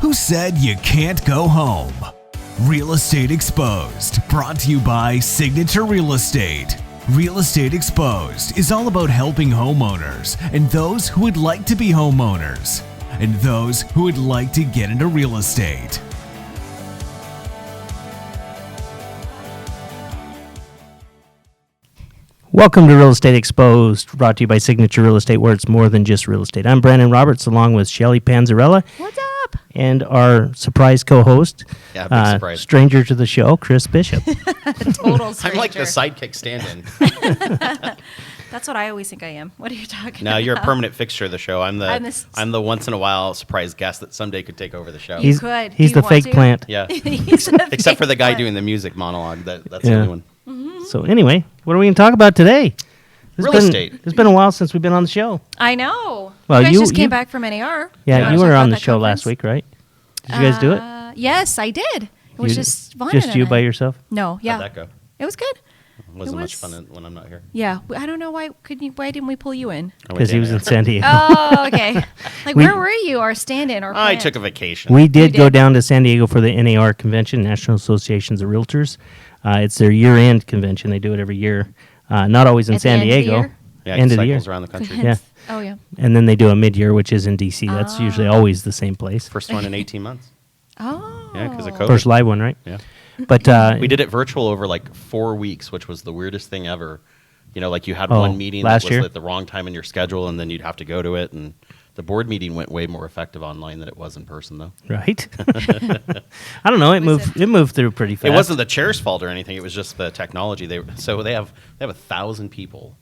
Who said you can't go home? Real Estate Exposed, brought to you by Signature Real Estate. Real Estate Exposed is all about helping homeowners and those who would like to be homeowners and those who would like to get into real estate. Welcome to Real Estate Exposed, brought to you by Signature Real Estate, where it's more than just real estate. I'm Brandon Roberts, along with Shelly Panzarella. What's up? And our surprise co-host, Yeah, big surprise. stranger to the show, Chris Bishop. Total stranger. I'm like the sidekick stand-in. That's what I always think I am. What are you talking No, about? you're a permanent fixture of the show. I'm I'm the once in a while surprise guest that someday could take over the show. You could. He's Do you the fake want to? plant. Yeah, He's a except for the guy fake doing the music monologue. That's the only one. So anyway, what are we going to talk about today? Real estate. It's been a while since we've been on the show. I know. Well, you guys you- just you- came back from NAR. Yeah, you wanna were talk on about the that show last conference? week, right? Did you guys do it? Yes, I did. It was You- just fun. Just you by yourself? No, yeah. How'd that go? It was good. Wasn't It much was- fun when I'm not here. Yeah. I don't know why didn't we pull you in? I went Because he to was in NAR. San Diego. Oh, okay. Like, We- where were you? Our stand-in, our I plant? took a vacation. We did You go did. down to San Diego for the NAR convention, National Associations of Realtors. It's their year-end convention. They do it every year. Not always in At the San end of the Diego. year? yeah, end of the year. cycles around the country. Yeah. Oh, yeah. And then they do a mid-year, which is in D.C. That's usually always the same place. First one in 18 months. Oh. Yeah, because of COVID. First live one, right? Yeah. But We did it virtual over like 4 weeks, which was the weirdest thing ever. You know, like you had Oh, one meeting that last was year? at the wrong time in your schedule, and then you'd have to go to it. And the board meeting went way more effective online than it was in person, though. right. I don't know. It Was moved. It moved through pretty fast. It wasn't the chair's fault or anything. It was just the technology. They have 1,000 people,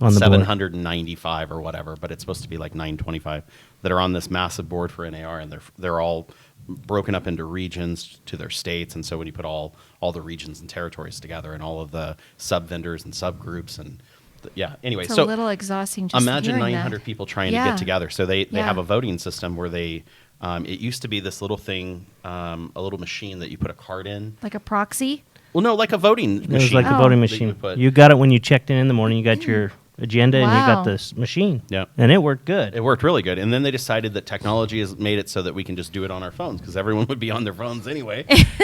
On the board. 795 or whatever, but it's supposed to be like 925 that are on this massive board for NAR, and they're all broken up into regions to their states. And so when you put all the regions and territories together, and all of the sub vendors and subgroups, and yeah. Anyway, It's so a little exhausting just imagine hearing 900 that. people trying to Yeah. get together. So they Yeah. have a voting system where they. It used to be this little thing, a little machine that you put a card in. Like a proxy? Well, no, like a voting machine. It was like the Oh. voting that you machine. would put- You got it when you checked in the morning. You got your agenda and you Wow. got this machine. Yeah. And it worked good. It worked really good. And then they decided that technology has made it so that we can just do it on our phones because everyone would be on their phones anyway.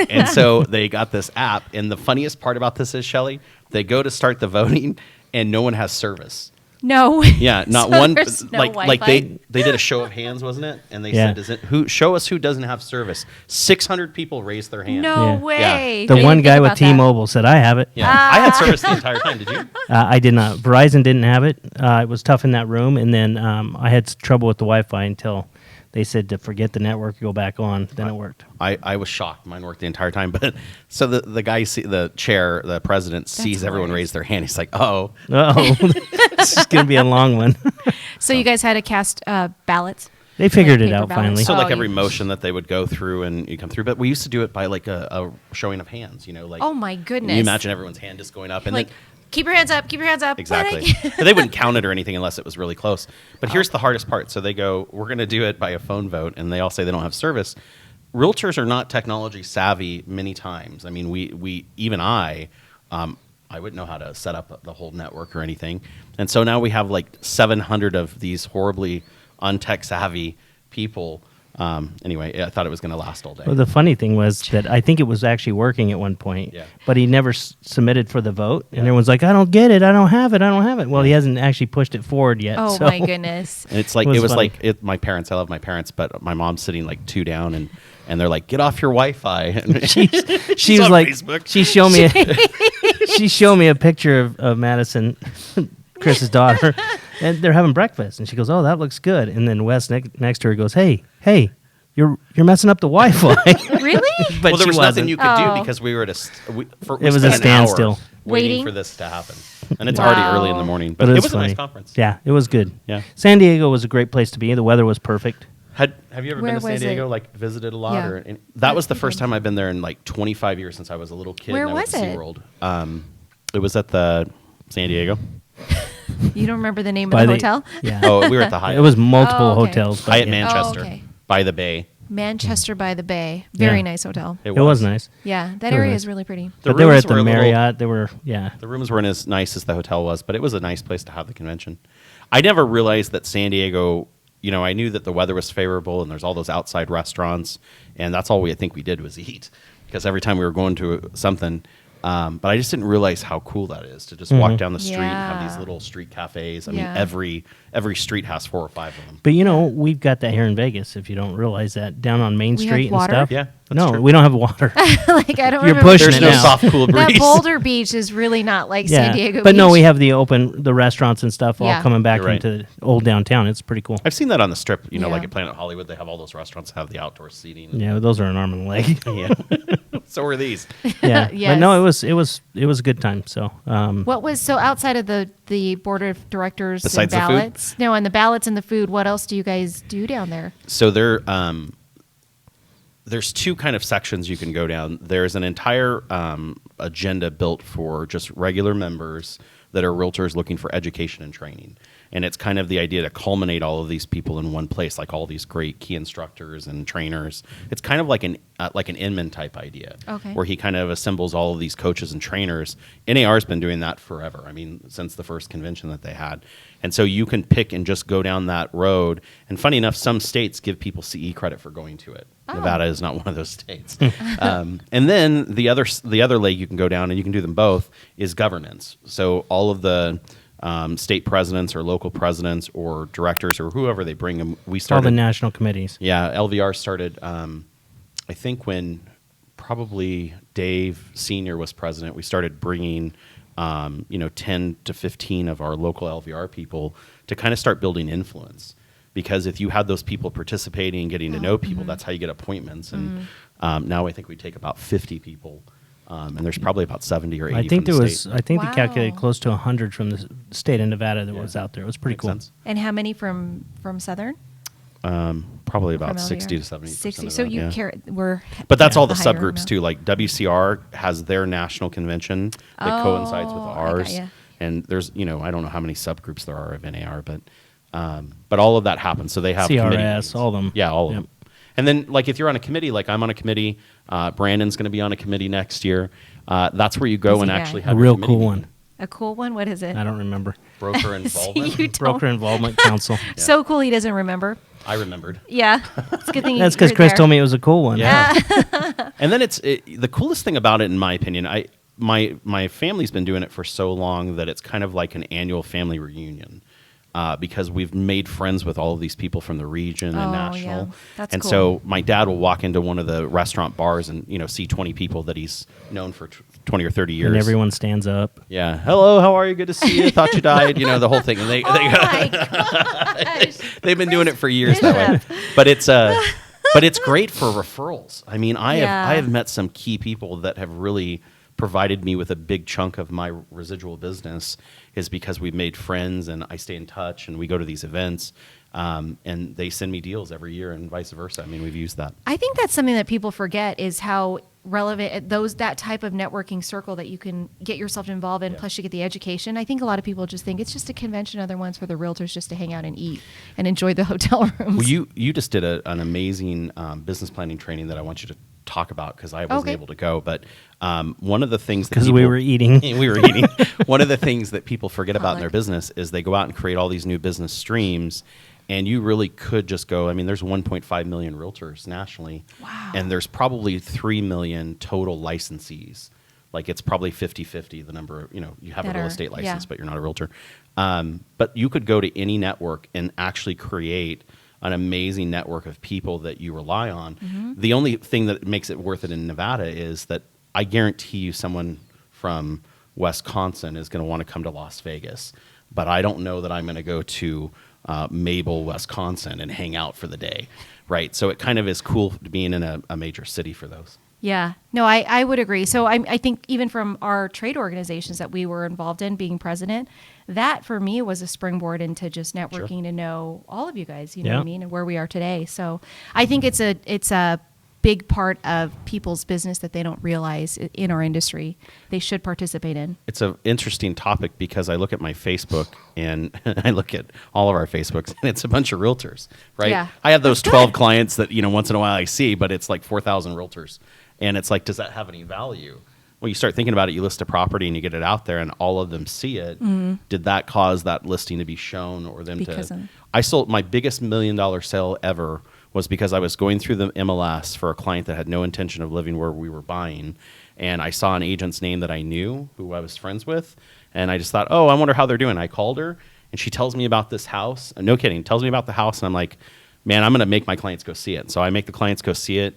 And so they got this app. And the funniest part about this is, Shelley, they go to start the voting and no one has service. No. Yeah, not So one. there's no like Wi-Fi? they did a show of hands, wasn't it? And they Yeah. said, show us who doesn't have service. 600 people raised their hand. No Yeah. way. The I didn't one think guy with about that. T-Mobile said, "I have it." Yeah, I had service the entire time. Did you? I did not. Verizon didn't have it. It was tough in that room, and then I had trouble with the Wi-Fi until they said to forget the network, go back on. Then it worked. I was shocked. Mine worked the entire time. But so the guy, the chair, the president sees everyone hilarious. raise their hand. He's like, oh. Oh, this is gonna be a long one. So you guys had to cast ballots? They figured it paper out ballots. finally. So Oh, like every you- motion that they would go through and you come through. But we used to do it by like a showing of hands, like. Oh, my goodness. You imagine everyone's hand just going up. And Like, then, keep your hands up, keep your hands up. exactly. But they wouldn't count it or anything unless it was really close. But here's the hardest part. So they go, we're going to do it by a phone vote. And they all say they don't have service. Realtors are not technology savvy many times. I mean, we even I wouldn't know how to set up the whole network or anything. And so now we have like 700 of these horribly untech savvy people. Anyway, I thought it was going to last all day. Well, the funny thing was that I think it was actually working at one point, Yeah. but he never submitted for the vote, and Yeah. everyone's like, "I don't get it. I don't have it. I don't have it." Well, he hasn't actually pushed it forward yet. Oh, so. my goodness. And it's like It it was was funny. like my parents. I love my parents, but my mom's sitting like 2 down, and they're like, "Get off your Wi-Fi." And She She's was on like, Facebook. she showed me a picture of Madison, Chris's daughter, and they're having breakfast, and she goes, "Oh, that looks good." And then Wes next to her goes, "Hey, you're messing up the Wi-Fi." Really? But well, there she was wasn't. nothing you could do Oh. because we were at It was a standstill. waiting Waiting? for this to happen, and it's already early in the Wow. morning. But But it it was was a nice funny. conference. Yeah, it was good. Yeah. San Diego was a great place to be. The weather was perfect. Have you ever Where been to San was Diego? it? Like visited a lot, Yeah. or that was the we first did. time I've been there in like 25 years since I was a little kid. Where and I went was to it? SeaWorld. It was at the San Diego. You don't remember the name By of the the- hotel? Yeah. Oh, we were at the Hyatt. It was multiple Oh, okay. hotels. but Hyatt yeah. Manchester, okay. by the bay. Manchester by the Bay. Very Yeah. nice hotel. It was nice. Yeah, that It area was. is really pretty. The But they were rooms at the were a little- Marriott. They were, yeah. The rooms weren't as nice as the hotel was, but it was a nice place to have the convention. I never realized that San Diego I knew that the weather was favorable and there's all those outside restaurants, and that's all I think we did was eat, because every time we were going to something. But I just didn't realize how cool that is to just walk down the street and have these little street cafes. I mean, every street has 4 or 5 of them. But we've got that here in Vegas. If you don't realize that, down on Main We Street have and water? stuff. Yeah, that's no, true. we don't have water. Like I don't You're remember. pushing There's it no now. soft, cool breeze. That Boulder Beach is really not like San Diego But Beach. no, we have the restaurants and stuff all Yeah. coming back You're right. into old downtown. It's pretty cool. I've seen that on the Strip. Yeah. Like at Planet Hollywood, they have all those restaurants that have the outdoor seating. Yeah, those are an arm and a leg. Yeah. So are these. Yeah, Yes. but no, it was a good time. So What was so outside of the board of directors Besides and the food? ballots? No, and the ballots and the food. What else do you guys do down there? So there's 2 kind of sections you can go down. There's an entire agenda built for just regular members that are realtors looking for education and training. And it's kind of the idea to culminate all of these people in one place, like all these great key instructors and trainers. It's kind of like an Inman type idea, Okay. where he kind of assembles all of these coaches and trainers. NAR's been doing that forever. I mean, since the first convention that they had. And so you can pick and just go down that road. And funny enough, some states give people CE credit for going to it. Oh. Nevada is not one of those states. And then the other leg you can go down, and you can do them both, is governance. So all of the state presidents or local presidents or directors or whoever they bring them, we all started. the national committees. Yeah, LVR started, I think when probably Dave Sr. was president, we started bringing 10 to 15 of our local LVR people to kind of start building influence. Because if you had those people participating and getting to know people, that's how you get appointments. And now I think we take about 50 people, and there's probably about 70 or 80 I think from there the was. state. I think they calculated Wow. close to 100 from the state of Nevada that Yeah. was out there. It was pretty Makes cool. sense. And how many from Southern? Probably about From 60 LVR? to 70%. 60. of So that, you yeah. we're. But that's all the the higher subgroups amount. too. Like WCR has their national convention that coincides with Oh, I got ours, ya. and there's I don't know how many subgroups there are of NAR, but all of that happens. So they have committee CRS, meetings. all of them. Yeah, all of Yep. them. And then like if you're on a committee, like I'm on a committee, Brandon's going to be on a committee next year. That's where you go Busy and guy. actually A have your real committee cool meeting. one. A cool one. What is it? I don't remember. Broker involvement. You don't. Broker Involvement Council. So cool. He doesn't remember. I remembered. Yeah, it's a good thing. That's because Chris told me it was a cool one. Yeah. And then the coolest thing about it, in my opinion, my family's been doing it for so long that it's kind of like an annual family reunion. Because we've made friends with all of these people from the region Oh, and national. yeah. That's and cool. so my dad will walk into one of the restaurant bars and see 20 people that he's known for 20 or 30 years. And everyone stands up. Yeah. Hello, how are you? Good to see you. Thought you died. The whole thing. And Oh my gosh. they've been doing it for years that way. But it's great for referrals. I mean, I Yeah. have met some key people that have really provided me with a big chunk of my residual business is because we've made friends and I stay in touch and we go to these events and they send me deals every year and vice versa. I mean, we've used that. I think that's something that people forget is how relevant that type of networking circle that you can get yourself involved in. Yeah. Plus, you get the education. I think a lot of people just think it's just a convention. Other ones for the realtors just to hang out and eat and enjoy the hotel rooms. Well, you just did an amazing business planning training that I want you to talk about because I wasn't Okay. able to go. But one of the things that Because we people- were eating. we were eating. One of the things that people forget about in their Public. business is they go out and create all these new business streams. And you really could just go, I mean, there's 1.5 million realtors nationally. Wow. And there's probably 3 million total licensees. Like it's probably 50-50, the number of, you have That a real are- estate license, yeah. but you're not a realtor. But you could go to any network and actually create an amazing network of people that you rely on. Mm-hmm. The only thing that makes it worth it in Nevada is that I guarantee you someone from Wisconsin is going to want to come to Las Vegas. But I don't know that I'm going to go to Mabel, Wisconsin and hang out for the day, right? So it kind of is cool being in a major city for those. Yeah, no, I would agree. So I think even from our trade organizations that we were involved in, being president, that for me was a springboard into just networking to know all of you guys. You know Yeah. what I mean, and where we are today. So I think it's a big part of people's business that they don't realize in our industry they should participate in. It's an interesting topic because I look at my Facebook and I look at all of our Facebooks and it's a bunch of realtors, right? Yeah. I have those 12 clients that, once in a while I see, but it's like 4,000 realtors. And it's like, does that have any value? Well, you start thinking about it, you list a property and you get it out there and all of them see it. Did that cause that listing to be shown or them Because to... of- I sold my biggest $1 million sale ever was because I was going through the MLS for a client that had no intention of living where we were buying. And I saw an agent's name that I knew, who I was friends with. And I just thought, oh, I wonder how they're doing. I called her and she tells me about this house. No kidding. Tells me about the house. And I'm like, man, I'm going to make my clients go see it. So I make the clients go see it.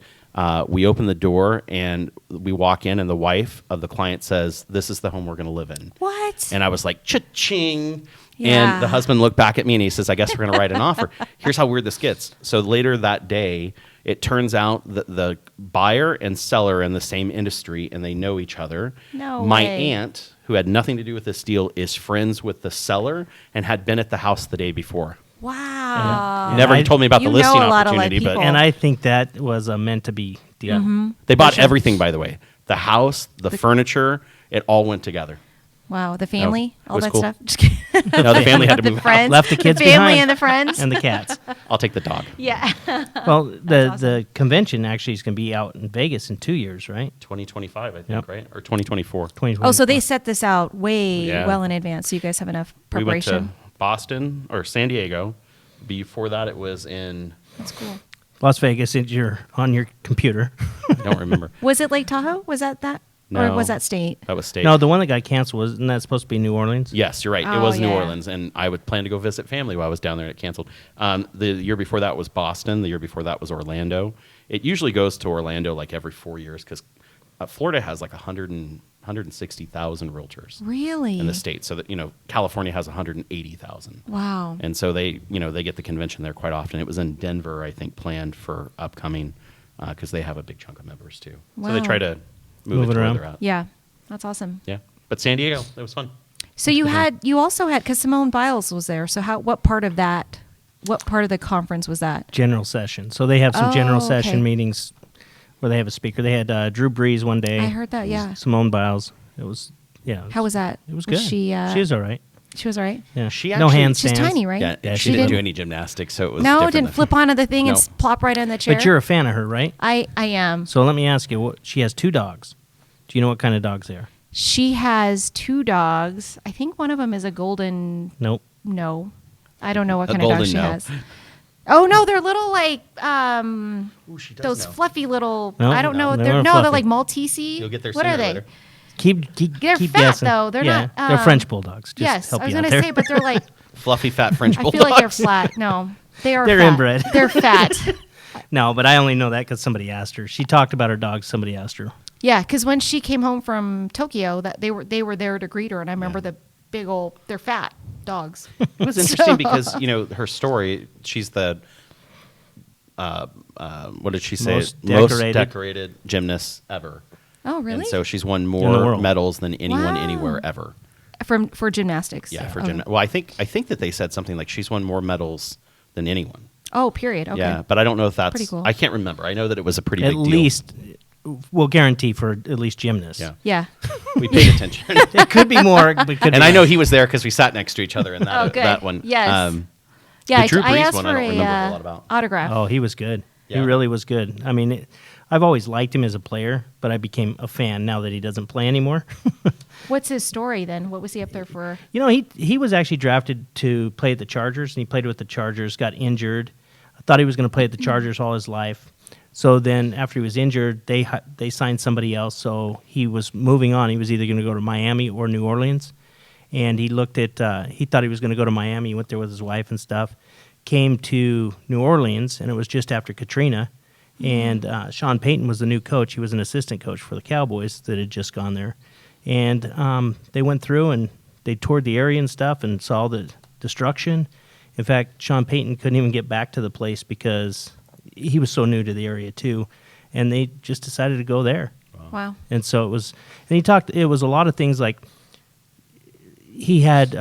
We open the door and we walk in and the wife of the client says, this is the home we're going to live in. What? And I was like, cha-ching. Yeah. And the husband looked back at me and he says, I guess we're going to write an offer. Here's how weird this gets. So later that day, it turns out that the buyer and seller are in the same industry and they know each other. No My way. aunt, who had nothing to do with this deal, is friends with the seller and had been at the house the day before. Wow. Never I- told me about You the listing know a lot of, like, opportunity, but people. And I think that was a meant to be deal. they bought everything, by the way. The house, the furniture, it all went together. Wow. The family, it all was that cool. stuff. Just kidding. No, the family had to The move friends, out. Left the kids the family behind. and the friends. And the cats. I'll take the dog. Yeah. Well, the convention actually is going to be out in Vegas in 2 years, right? 2025, I think, Yep. right? Or 2024. 2024. Oh, so they set this out way Yeah. well in advance. So you guys have enough We went to preparation. Boston or San Diego. Before that, it was in, That's cool. Las Vegas, since you're on your computer. I don't remember. Was it Lake Tahoe? Was that? Or No. was that state? That was state. No, the one that got canceled, wasn't that supposed to be New Orleans? Yes, you're right. It Oh, was New yeah. Orleans, and I would plan to go visit family while I was down there, and it canceled. The year before that was Boston. The year before that was Orlando. It usually goes to Orlando like every 4 years because Florida has like 160,000 realtors Really? in the state. So that, California has 180,000. Wow. And so they get the convention there quite often. It was in Denver, I think, planned for upcoming because they have a big chunk of members too. So they Wow. try to move Move it it to where around. they're at. Yeah. That's awesome. Yeah. But San Diego, it was fun. So you also had, because Simone Biles was there. So what part of the conference was that? General session. So they have some Oh, general okay. session meetings where they have a speaker. They had Drew Brees one day. I heard that, yeah. Simone Biles. It was, yeah. How was that? It was good. She was all right. She was all right? Yeah. She no actually- handstands. She's tiny, right? Yeah, Yeah, she she didn't did. do any gymnastics, so it was No, different didn't than- flip onto the thing and No. plop right on the chair. But you're a fan of her, right? I am. So let me ask you, she has 2 dogs. Do you know what kind of dogs they are? She has 2 dogs. I think one of them is a golden. Nope. No, I don't know what A kind of dog golden she no. has. Oh no, they're little like Ooh, she does those know. fluffy little. No, I don't know. they're They're not no, they're fluffy. like Maltese. You'll get there What sooner are or they? later. Keep They're keep fat, guessing. though. They're yeah, not, they're French bulldogs. Just Yes, help I was you out gonna there. say, but they're like. Fluffy, fat French I bulldogs. feel like they're flat. No, they are. They're fat. inbred. They're fat. No, but I only know that because somebody asked her. She talked about her dogs. Somebody asked her. Yeah, because when she came home from Tokyo, that they were there to greet her, and I remember the big old. They're fat dogs. It was interesting because her story. She's the what did she say? Most decorated. decorated gymnast ever. Oh, really? And so she's won the more world. medals than anyone Wow. anywhere ever. For gymnastics. Yeah, for Okay. gymnastics. Well, I think that they said something like she's won more medals than anyone. Oh, period. Okay. Yeah, but I don't know if that's. Pretty cool. I can't remember. I know that it was a pretty At big deal. least, we'll guarantee for at least gymnasts. Yeah, Yeah. we paid attention. It could be more, but it could And be I know less. he was there because we sat next to each other in that Oh, good. that one. Yes. Yeah, The Drew I Brees asked one, for I don't a remember a whole lot about. autograph. Oh, he was good. Yeah. He really was good. I mean, I've always liked him as a player, but I became a fan now that he doesn't play anymore. What's his story then? What was he up there for? You know, he was actually drafted to play at the Chargers, and he played with the Chargers, got injured. I thought he was going to play at the Chargers all his life. So then after he was injured, they signed somebody else, so he was moving on. He was either going to go to Miami or New Orleans. And he looked at, he thought he was going to go to Miami. He went there with his wife and stuff. Came to New Orleans, and it was just after Katrina. And Sean Payton was the new coach. He was an assistant coach for the Cowboys that had just gone there. And they went through and they toured the area and stuff and saw the destruction. In fact, Sean Payton couldn't even get back to the place because he was so new to the area too. And they just decided to go there. Wow. And so it was, and he talked, it was a lot of things like he had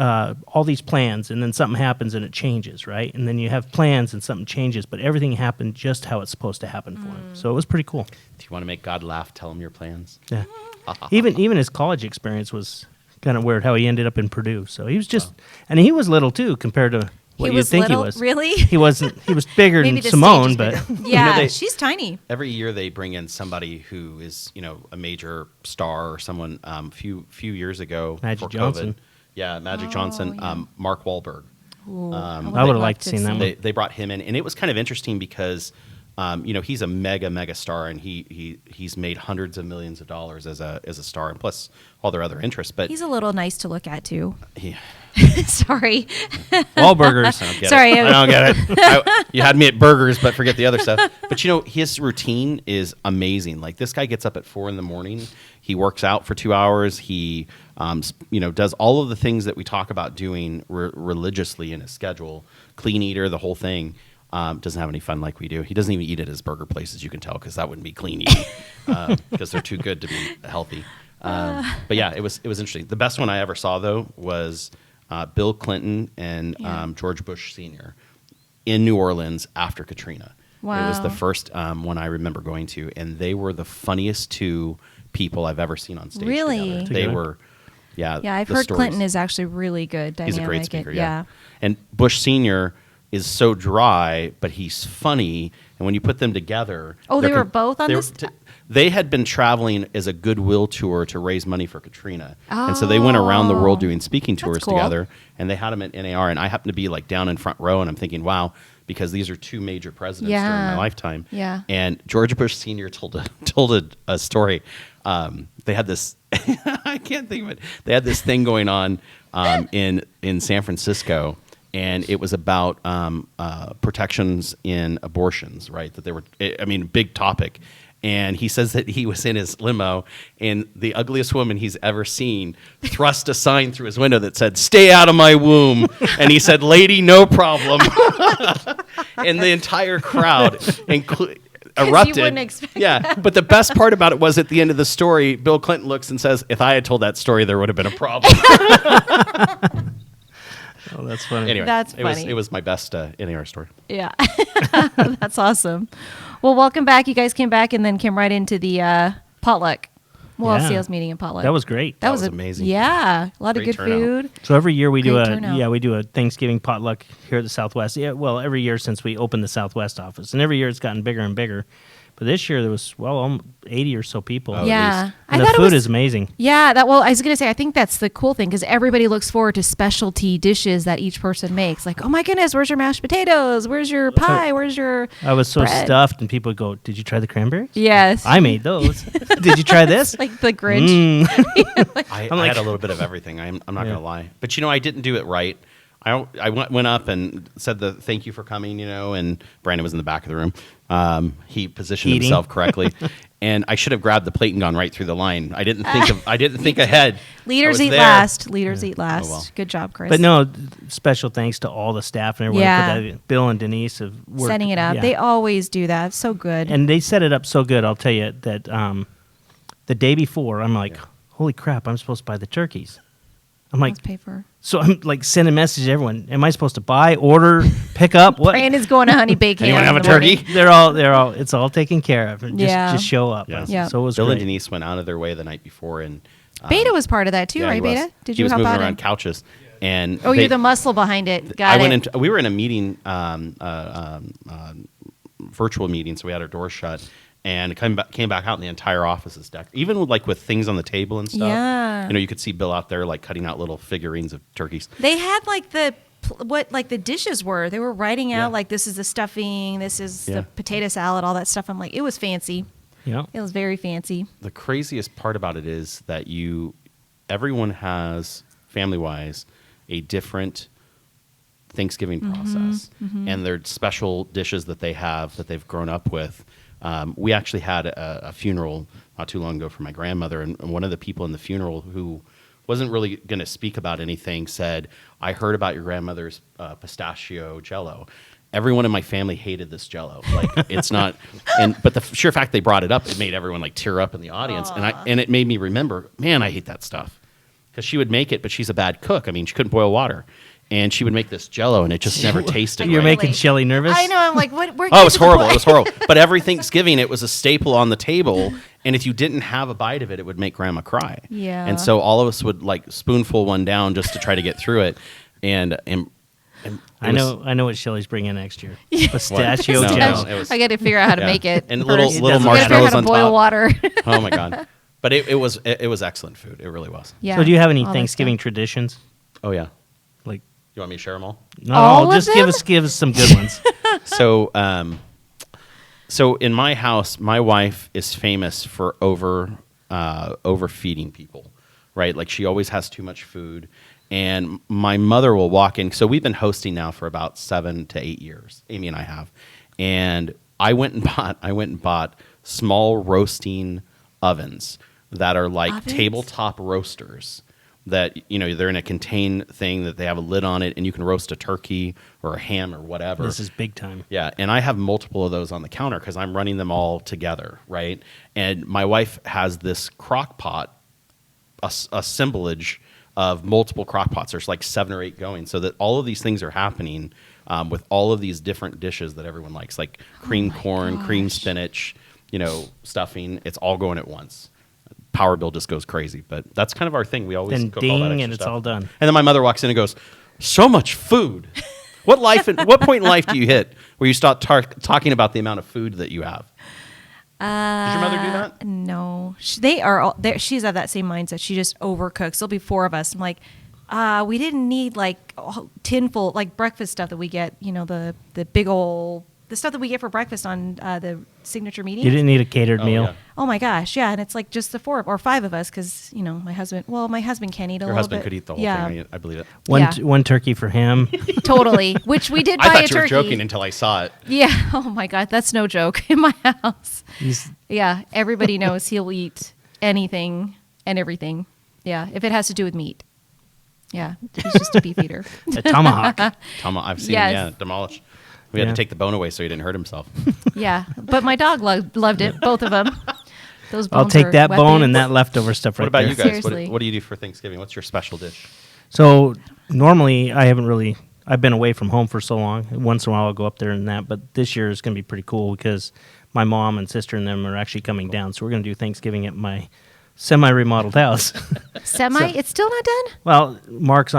all these plans and then something happens and it changes, right? And then you have plans and something changes, but everything happened just how it's supposed to happen for him. So it was pretty cool. If you want to make God laugh, tell him your plans. Yeah. Even his college experience was kind of weird how he ended up in Purdue. So he was just, and he was little too compared to what He you'd was think little? he was. Really? He wasn't. He was bigger Maybe than the Simone, stage is but bigger. Yeah, they- she's tiny. Every year they bring in somebody who is, a major star or someone. Few years ago, Magic before COVID, Johnson. yeah, Magic Oh, Johnson, yeah. Mark Wahlberg. Ooh, I would have liked to have seen that one. They brought him in, and it was kind of interesting because, he's a mega star, and he's made hundreds of millions of dollars as a star, and plus all their other interests. But He's a little nice to look at too. he, Sorry. Wahlburgers. I don't get Sorry, it. I don't get it. You had me at burgers, but forget the other stuff. But his routine is amazing. Like this guy gets up at 4 a.m. He works out for 2 hours. He, does all of the things that we talk about doing religiously in his schedule. Clean eater, the whole thing. Doesn't have any fun like we do. He doesn't even eat at his burger places, you can tell, because that wouldn't be clean eating, because they're too good to be healthy. But yeah, it was interesting. The best one I ever saw though was Bill Clinton and George Bush Sr. in New Orleans after Katrina. Wow. It was the first one I remember going to, and they were the funniest two people I've ever seen on stage. Really? Together. They Together? were, yeah. Yeah, I've the heard stories. Clinton is actually really good. Dynamic. He's a great speaker, yeah. And Bush Sr. is so dry, but he's funny. And when you put them together, Oh, they're they were both on they this? They had been traveling as a goodwill tour to raise money for Katrina, and so they went around the world doing speaking tours cool. together. And they had them at NAR, and I happened to be like down in front row, and I'm thinking, wow, because these are two major presidents during Yeah. my lifetime. Yeah. And George Bush Sr. told a story. They had this. I can't think of it. They had this thing going on in San Francisco, and it was about protections in abortions, right? That they were, big topic. And he says that he was in his limo, and the ugliest woman he's ever seen thrust a sign through his window that said, "Stay out of my womb." And he said, "Lady, no problem." And the entire crowd erupted. wouldn't expect Yeah, but the best part about it was at the end of the story, Bill Clinton looks and says, "If I had told that story, there would have been a problem." Oh, that's funny. Anyway, That's it was funny. it was my best NAR story. Yeah. That's awesome. Well, welcome back. You guys came back and then came right into the potluck. Well, Yeah. sales meeting and potluck. That was great. That was amazing. Yeah. A lot Great of good turnout. food. So every year we do Great turnout. we do a Thanksgiving potluck here at the Southwest. Yeah, well, every year since we opened the Southwest office, and every year it's gotten bigger and bigger. But this year there was 80 or so people. Oh, Yeah. least. And the thought it food was, is amazing. Yeah, I was going to say, I think that's the cool thing because everybody looks forward to specialty dishes that each person makes. Like, oh my goodness, where's your mashed potatoes? Where's your pie? Where's your I was so bread? stuffed, and people would go, "Did you try the cranberries?" Yes. I made those. Did you try this? like the Grinch. I like- had a little bit of everything. I'm not Yeah. going to lie, but I didn't do it right. I went up and said the thank you for coming, and Brandon was in the back of the room. He positioned Eating. himself correctly, and I should have grabbed the plate and gone right through the line. I didn't think ahead. I Leaders was eat there. last. Leaders eat last. well. Good job, Chris. But no, special thanks to all the staff and everyone. Yeah. Who put that, Bill and Denise have worked. Setting it up. Yeah. They always do that. So good. And they set it up so good. I'll tell you that the day before, I'm like, holy crap, I'm supposed to buy the turkeys. I'm like, Let's pay for. so I'm like sending a message to everyone. Am I supposed to buy, order, pick up? What? Brandon's going to honey bake Anyone ham have in a the morning. turkey? They're all. It's all taken care of. Just, Yeah. just show up. Yeah. Yeah. So it was Bill and great. Denise went out of their way the night before, and Beta was part of that too, yeah, right, he was. Beta? Did He you was help moving out? around couches, and Oh, you're the muscle behind it. Got it. We were in a meeting, virtual meeting, so we had our doors shut, and came back out, and the entire office is decked, even with things on the table and stuff. Yeah. You could see Bill out there like cutting out little figurines of turkeys. They had like what the dishes were. They were writing out Yeah. like this is the stuffing, this is Yeah. the potato salad, all that stuff. I'm like, it was fancy. Yeah. It was very fancy. The craziest part about it is that everyone has, family-wise, a different Thanksgiving process, and their special dishes that they have that they've grown up with. We actually had a funeral not too long ago for my grandmother, and one of the people in the funeral who wasn't really going to speak about anything said, "I heard about your grandmother's pistachio jello. Everyone in my family hated this jello. Like it's not." But the sheer fact they brought it up, it made everyone like tear up in the audience, and it made me remember, man, I hate that stuff, because she would make it, but she's a bad cook. I mean, she couldn't boil water. And she would make this jello, and it just never tasted You're right. making Shelly nervous. I know. I'm like, what? We're Oh, it was horrible. It was horrible. But every Thanksgiving, it was a staple on the table. And if you didn't have a bite of it, it would make Grandma cry. Yeah. And so all of us would like spoonful one down just to try to get through it. And I know what Shelly's bringing next year. Pistachio No, jello. no, it was- I got to figure out how to Yeah. make it. And first. little It I gotta figure out marshmallows how on to boil top. water. Oh my god! But it was excellent food. It really was. Yeah. So do you have any all that Thanksgiving stuff. traditions? Oh yeah. Like, You want me to share them all? All of just them? give us some good ones. So, so in my house, my wife is famous for overfeeding people, right? Like she always has too much food, and my mother will walk in. So we've been hosting now for about 7 to 8 years. Amy and I have, and I went and bought small roasting ovens that are like Ovens? tabletop roasters. That they're in a contained thing that they have a lid on it, and you can roast a turkey or a ham or whatever. This is big time. Yeah, and I have multiple of those on the counter because I'm running them all together, right? And my wife has this crock pot, assemblage of multiple crock pots. There's like 7 or 8 going, so that all of these things are happening with all of these different dishes that everyone likes, like cream corn, cream spinach, stuffing. It's all going at once. Power bill just goes crazy, but that's kind of our thing. We always Then cook all that ding, extra and it's stuff. all done. And then my mother walks in and goes, "So much food." What point in life do you hit where you start talking about the amount of food that you have? Did your mother do that? No, they are. She's of that same mindset. She just overcooks. There'll be 4 of us. I'm like, we didn't need like a tin full like breakfast stuff that we get. The big old the stuff that we get for breakfast on the signature meeting. You didn't need a catered meal. Yeah. Oh my gosh, yeah, and it's like just the 4 or 5 of us because my husband. Well, my husband can eat a Your little husband bit. could eat the whole yeah, thing. I believe it. Yeah. One turkey for him. totally. Which we did buy I thought a you were turkey. joking until I saw it. Yeah. Oh my God, that's no joke in my house. He's Yeah, everybody knows he'll eat anything and everything. Yeah, if it has to do with meat. Yeah, he's just a beef eater. a tomahawk. I've seen Yes. him, yeah, demolished. We had Yeah. to take the bone away so he didn't hurt himself. Yeah, but my dog loved it. Both of them. Those bones I'll take are that bone weapons. and that leftover stuff right What about there. you guys? Seriously. What do you do for Thanksgiving? What's your special dish? So normally I've been away from home for so long. Once in a while I'll go up there and that, but this year is going to be pretty cool because my mom and sister and them are actually coming down. So we're going to do Thanksgiving at my semi-remodeled house. Semi. It's still not done. Well, Mark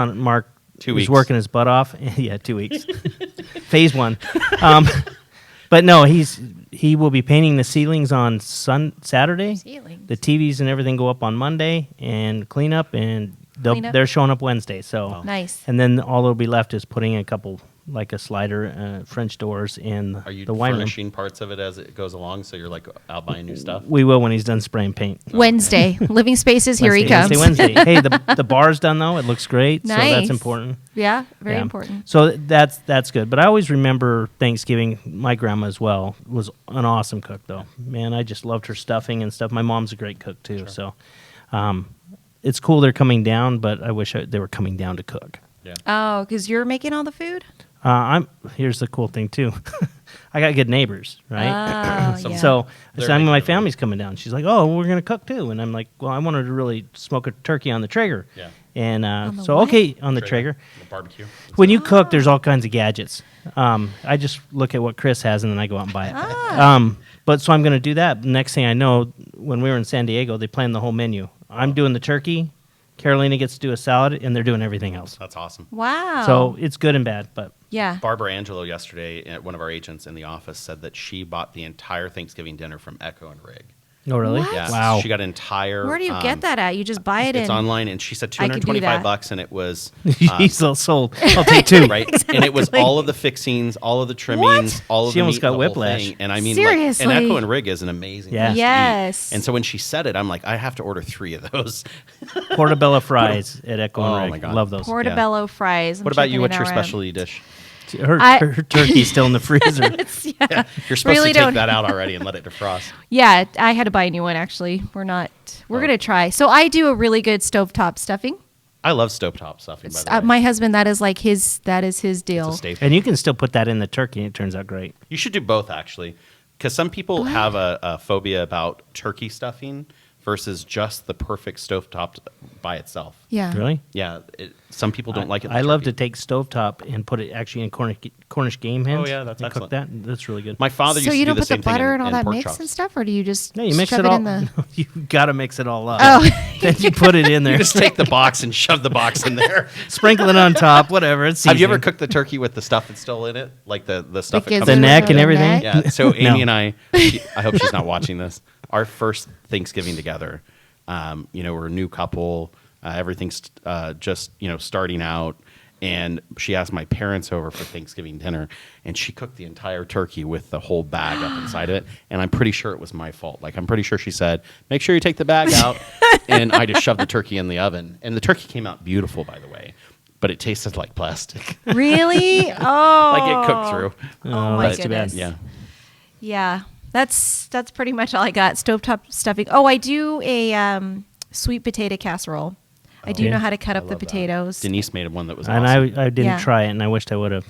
2 was weeks. working his butt off. Yeah, 2 weeks. Phase 1. But no, he will be painting the ceilings on Saturday. Ceilings. The TVs and everything go up on Monday and clean up, and Clean up. they're showing up Wednesday. So Nice. And then all that'll be left is putting a couple, like a slider, French doors in Are you the wine room. furnishing parts of it as it goes along? So you're like out buying new stuff. We will when he's done spraying paint. Wednesday. Living Spaces. Here he comes. Wednesday. Hey, the bar's done though. It looks great. So Nice. that's important. Yeah, very Yeah. important. So that's good. But I always remember Thanksgiving. My grandma as well was an awesome cook, though. Man, I just loved her stuffing and stuff. My mom's a great cook too. So it's cool they're coming down, but I wish they were coming down to cook. Yeah. Oh, because you're making all the food. Here's the cool thing too. I got good neighbors, right? Oh, yeah. So They're my making family's coming down. She's like, "Oh, we're gonna cook too," and I'm like, "Well, I wanted to really smoke a turkey on the Traeger." Yeah. And the so what? okay, on the Traeger. The barbecue. When you cook, there's all kinds of gadgets. I just look at what Chris has and then I go out and buy it. But so I'm going to do that. Next thing I know, when we were in San Diego, they planned the whole menu. I'm doing the turkey. Carolina gets to do a salad, and they're doing everything else. That's awesome. Wow. So it's good and bad, but yeah. Barbara Angelo yesterday, one of our agents in the office, said that she bought the entire Thanksgiving dinner from Echo and Rig. oh really? What? Yeah, Wow. she got an entire. Where do you get that at? You just buy it It's in. online, and she said I could do that. $225, and it was He's so sold. I'll take two. right, and it was all of the fixings, all of the trimmings, all of She the almost meat, got the whole whiplash. thing. And I mean, Seriously? and Echo and Rig is an amazing. Yeah. place to eat. Yes. And so when she said it, I'm like, I have to order 3 of those. Portobello fries at Echo Oh, and Rig. my God. Love those. Portobello fries. I'm What about you? checking What's it your out. specialty dish? Her turkey's still in the freezer. Yeah. You're supposed Really to take don't- that out already and let it defrost. Yeah, I had to buy a new one actually. We're gonna try. So I do a really good stovetop stuffing. I love stovetop stuffing. By the way. My husband, that is his It's deal. a staple. And you can still put that in the turkey, and it turns out great. You should do both actually, because some people have a phobia about turkey stuffing versus just the perfect stovetop by itself. Yeah. Really? Yeah, some people don't like it. I love to take stovetop and put it actually in Cornish game hens. Oh, yeah, that's and excellent. Cook that. That's really good. My father So used you to do don't the put the same thing butter and all in that pork mix chops. and stuff, or do you just No, you mix shove it all. in the? You got to mix it all up. Oh. Then you put it in there. You just take the box and shove the box in there. Sprinkle it on top. Whatever. It's Have you ever seasoning. cooked the turkey with the stuff that's still in it, like the stuff that gizzards comes The neck or and the everything? neck? Yeah. So Amy No. and I hope she's not watching this. Our first Thanksgiving together. We're a new couple. Everything's just starting out. And she asked my parents over for Thanksgiving dinner, and she cooked the entire turkey with the whole bag up inside of it. And I'm pretty sure it was my fault. Like, I'm pretty sure she said, "Make sure you take the bag out." And I just shoved the turkey in the oven. And the turkey came out beautiful, by the way, but it tasted like plastic. Really? Oh. Like it cooked through. Oh my that's too bad. goodness. Yeah. Yeah. That's pretty much all I got. Stovetop stuffing. Oh, I do a sweet potato casserole. I do Okay. know how to cut up the love that. potatoes. Denise made one that was And awesome. I didn't Yeah. try it, and I wished I would have.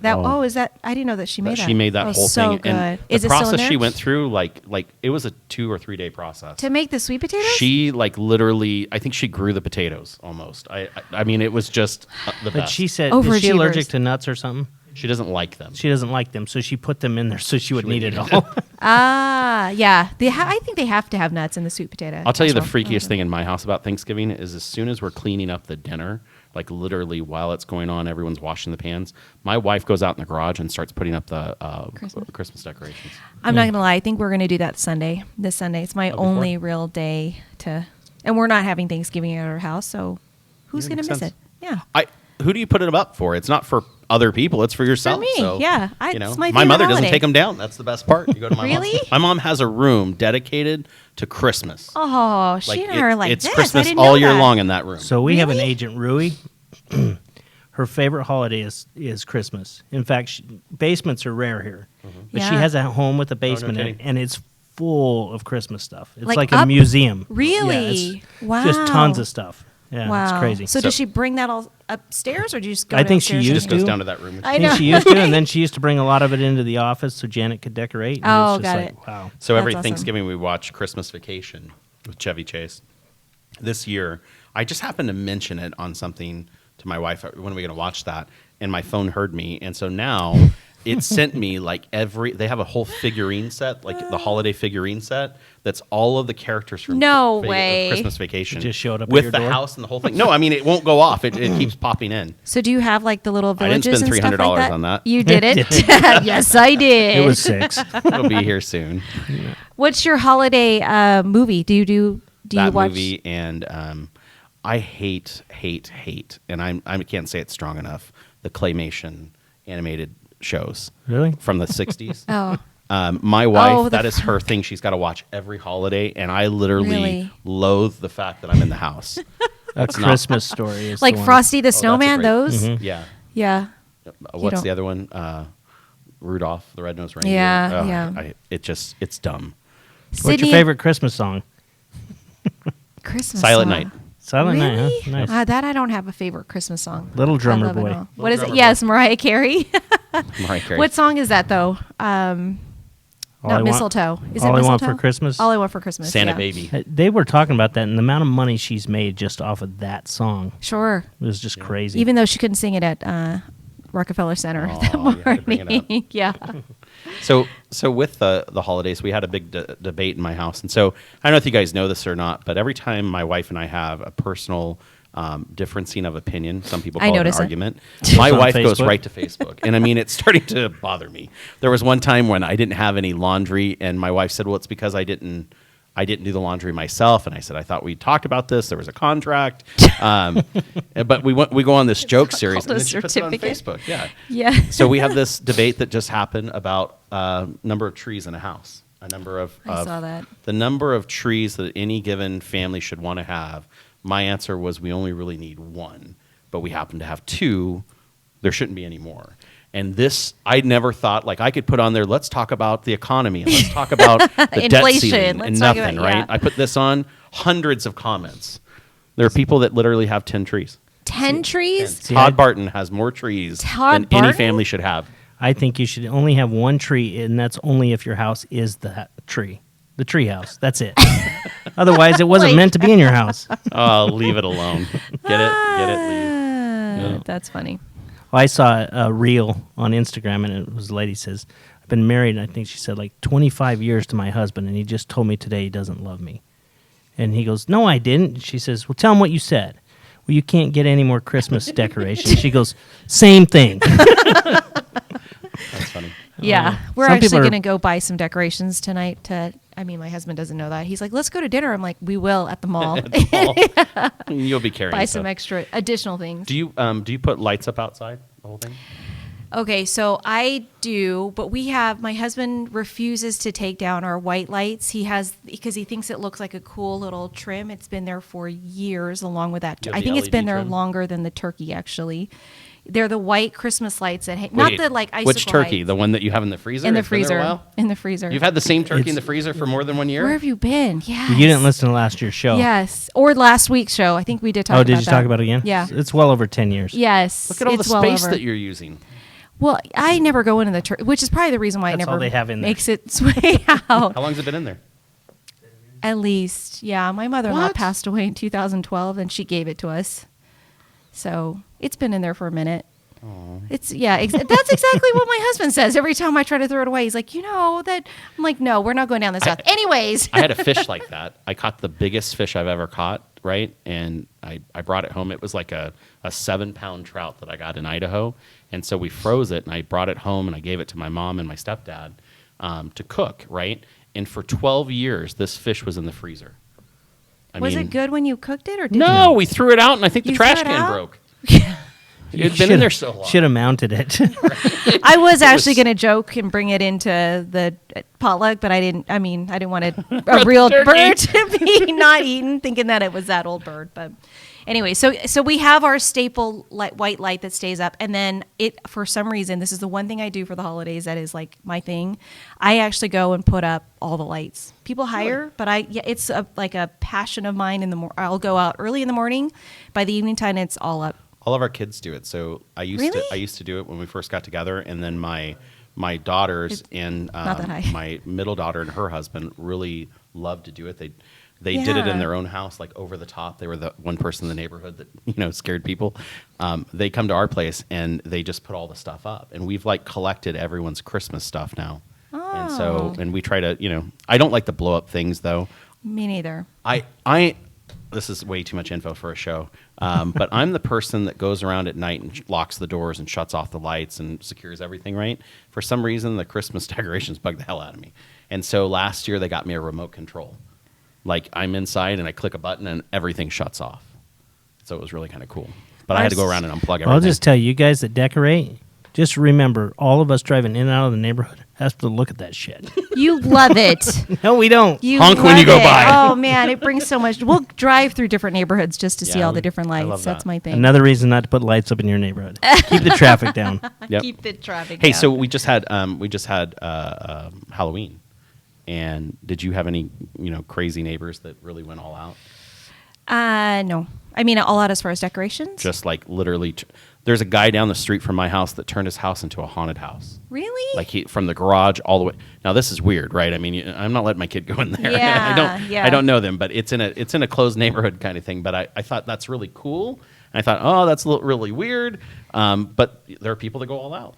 Is that? I didn't know that she made that. She made that Oh, whole so thing. good. And Is the it still in process there? she went through, like it was a 2 or 3 day process. To make the sweet potatoes? She literally, I think she grew the potatoes almost. I mean, it was just the But best. she said, Overachievers. is she allergic to nuts or something? She doesn't like them. She doesn't like them, so she put them in there so she would would need it need all. Yeah. I think they have to have nuts in the sweet potato. I'll tell you the casserole. freakiest thing in my house about Thanksgiving is as soon as we're cleaning up the dinner, like literally while it's going on, everyone's washing the pans. My wife goes out in the garage and starts putting up the Christmas decorations. I'm not gonna lie. I think we're gonna do that Sunday. This Sunday, it's my before? only real day to, and we're not having Thanksgiving at our house, so who's Yeah, gonna makes miss sense. it? Yeah. Who do you put it up for? It's not for other people. It's for yourself. me, So, yeah. It's my my favorite mother doesn't holiday. take them down. That's the best part. You go to my Really? mom's. My mom has a room dedicated to Christmas. Oh, she and I are like it's this. I Christmas didn't all know year that. long in that room. So we have an Really? agent, Rui. Her favorite holiday is Christmas. In fact, basements are rare here. But she Yeah. has a home with a basement in it, kidding. and it's full of Christmas stuff. It's Like like a up- museum. Really? Yeah, it's Wow. Just tons of stuff. Yeah, Wow. it's crazy. So, does she bring that all upstairs, or do you just go? I think she downstairs used and just to. goes down to that room. I I know. think she used to, and then she used to bring a lot of it into the office so Janet could decorate. And Oh, it's just got like, it. Wow. So every That's awesome. Thanksgiving we watch Christmas Vacation with Chevy Chase. This year, I just happened to mention it on something to my wife. When are we going to watch that? And my phone heard me, and so now it sent me like they have a whole figurine set, like the holiday figurine set. That's all of the characters from No way. Christmas Vacation. It just showed up at with your the door? house and the whole thing. No, I mean it won't go off. It keeps popping in. So, do you have like the little I didn't villages spend and stuff $300 like that? on that. You didn't? Yes, I did. It was 6. It'll be here soon. What's your holiday movie? Do you That watch? movie, and I hate, and I can't say it strong enough. The claymation animated shows Really? from the '60s. Oh, My wife, Oh, the that is her thing. She's got to watch every holiday, and I literally Really? loathe the fact that I'm in the house. A It's not- Christmas Story is like the one. Frosty the that's a Snowman. great- Those. Yeah. Yeah. What's don't- the other one? Rudolph the Red-Nosed Reindeer. Yeah, Ugh, yeah. It's dumb. What's Sydney your favorite Christmas song? Christmas Silent song? Night. Silent Really? Night, huh? Nice. That I don't have a favorite Christmas song. Little I Drummer love it Boy. all. What is it? Drummer Yes, Mariah Carey. Mariah Carey. What song is that though? All I Not Want- mistletoe. Is All it I Want mistletoe? for Christmas? All I Want for Christmas. Santa yeah. Baby. They were talking about that, and the amount of money she's made just off of that song Sure. was just crazy. Even though she couldn't sing it at Rockefeller Center that Oh, you had to bring it up. morning. Yeah. So with the holidays, we had a big debate in my house, and so I don't know if you guys know this or not, but every time my wife and I have a personal differencing of opinion, some people I call it an notice it. argument. My on wife goes Facebook? right to Facebook, and I mean it's starting to bother me. There was one time when I didn't have any laundry, and my wife said, "Well, it's because I didn't do the laundry myself." And I said, "I thought we talked about this. There was a contract." But we go on this joke series, Called and a then she puts it on certificate. Facebook. Yeah. Yeah. So we have this debate that just happened about number of trees in a house. A number of I saw that. the number of trees that any given family should want to have. My answer was we only really need 1, but we happen to have 2. There shouldn't be any more. And this, I never thought, like I could put on there, let's talk about the economy, and let's talk about the debt Inflation, ceiling, let's and talk nothing, about- right? yeah. I put this on, hundreds of comments. There are people that literally have 10 trees. 10 trees? Todd Barton has more trees Todd than any Barton? family should have. I think you should only have one tree, and that's only if your house is the tree. The tree house. That's it. Otherwise, it wasn't meant to be in your house. Oh, leave it alone. Get it, leave. Yeah. That's funny. Well, I saw a reel on Instagram, and it was a lady says, I've been married, I think she said, like 25 years to my husband, and he just told me today he doesn't love me. And he goes, no, I didn't. She says, well, tell him what you said. Well, you can't get any more Christmas decorations. She goes, same thing. That's funny. Yeah, we're Some actually people are- going to go buy some decorations tonight. My husband doesn't know that. He's like, let's go to dinner. I'm like, we will at the mall. At the mall. You'll be carrying Buy stuff. some extra additional things. Do you put lights up outside the whole thing? Okay, so I do, but my husband refuses to take down our white lights. Because he thinks it looks like a cool little trim. It's been there for years along with that. You have I the think it's been LED there trim? longer than the turkey, actually. They're the white Christmas lights that Wait, not the like icicle which turkey? lights. The one that you have in the freezer? In the It's been there a freezer. while? In the freezer. You've had the same turkey in It's- the freezer for more than 1 year? Where have you been? Yes. You didn't listen to last year's show. Yes. Or last week's show. I think we did talk about that. Oh, did you talk about it again? Yeah. It's well over 10 years. Yes. Look at all it's the well space over. that you're using. Well, I never go into the turkey, which is probably the reason why That's it never all they have in there. makes its way out. How long has it been in there? At least, yeah. My mother-in-law What? passed away in 2012, and she gave it to us. So it's been in there for a minute. It's that's exactly what my husband says every time I try to throw it away. He's like, that. I'm like, no, we're not going down this path. Anyways, I had a fish like that. I caught the biggest fish I've ever caught, right? And I brought it home. It was like a 7-pound trout that I got in Idaho. And so we froze it, and I brought it home, and I gave it to my mom and my stepdad to cook, right? And for 12 years, this fish was in the freezer. was it good when you cooked it, or did No, you? we threw it out, and I think the You trash threw it can out? broke. It had been in there so long. Should have mounted it. I was actually going to joke and bring it into the potluck, but I didn't. I didn't want a real turkey. bird to be not eaten, thinking that it was that old bird. But anyway, so we have our staple white light that stays up, and then for some reason, this is the one thing I do for the holidays that is like my thing. I actually go and put up all the lights. People hire, but it's like a passion of mine. I'll go out early in the morning. By the evening time, it's all up. All of our kids do it. So I used to do it when we first got together, and then my daughters and not that high. my middle daughter and her husband really loved to do it. They did it in Yeah. their own house, like over the top. They were the one person in the neighborhood that scared people. They come to our place and they just put all the stuff up, and we've like collected everyone's Christmas stuff now. And so we try to I don't like to blow up things though. Me neither. I this is way too much info for a show, but I'm the person that goes around at night and locks the doors and shuts off the lights and secures everything, right? For some reason, the Christmas decorations bug the hell out of me. And so last year, they got me a remote control. Like, I'm inside and I click a button and everything shuts off. So it was really kind of cool. But I had to go around and unplug everything. I'll just tell you guys that decorate, just remember, all of us driving in and out of the neighborhood have to look at that shit. You love it. No, we don't. You Honk when you love go it. by. Oh man, it brings so much. We'll drive through different neighborhoods just to see Yeah, all the different I lights. love That's that. my thing. Another reason not to put lights up in your neighborhood. Keep the traffic down. Yep. Keep the traffic. Hey, down. so we just had Halloween. And did you have any crazy neighbors that really went all out? no. All out as far as decorations. Just like literally, there's a guy down the street from my house that turned his house into a haunted house. Really? Like from the garage all the way. Now this is weird, right? I'm not letting my kid go in there. Yeah, I don't know them, but it's in a closed neighborhood kind of thing. But I thought that's really cool. And I thought, oh, that's really weird. But there are people that go all out.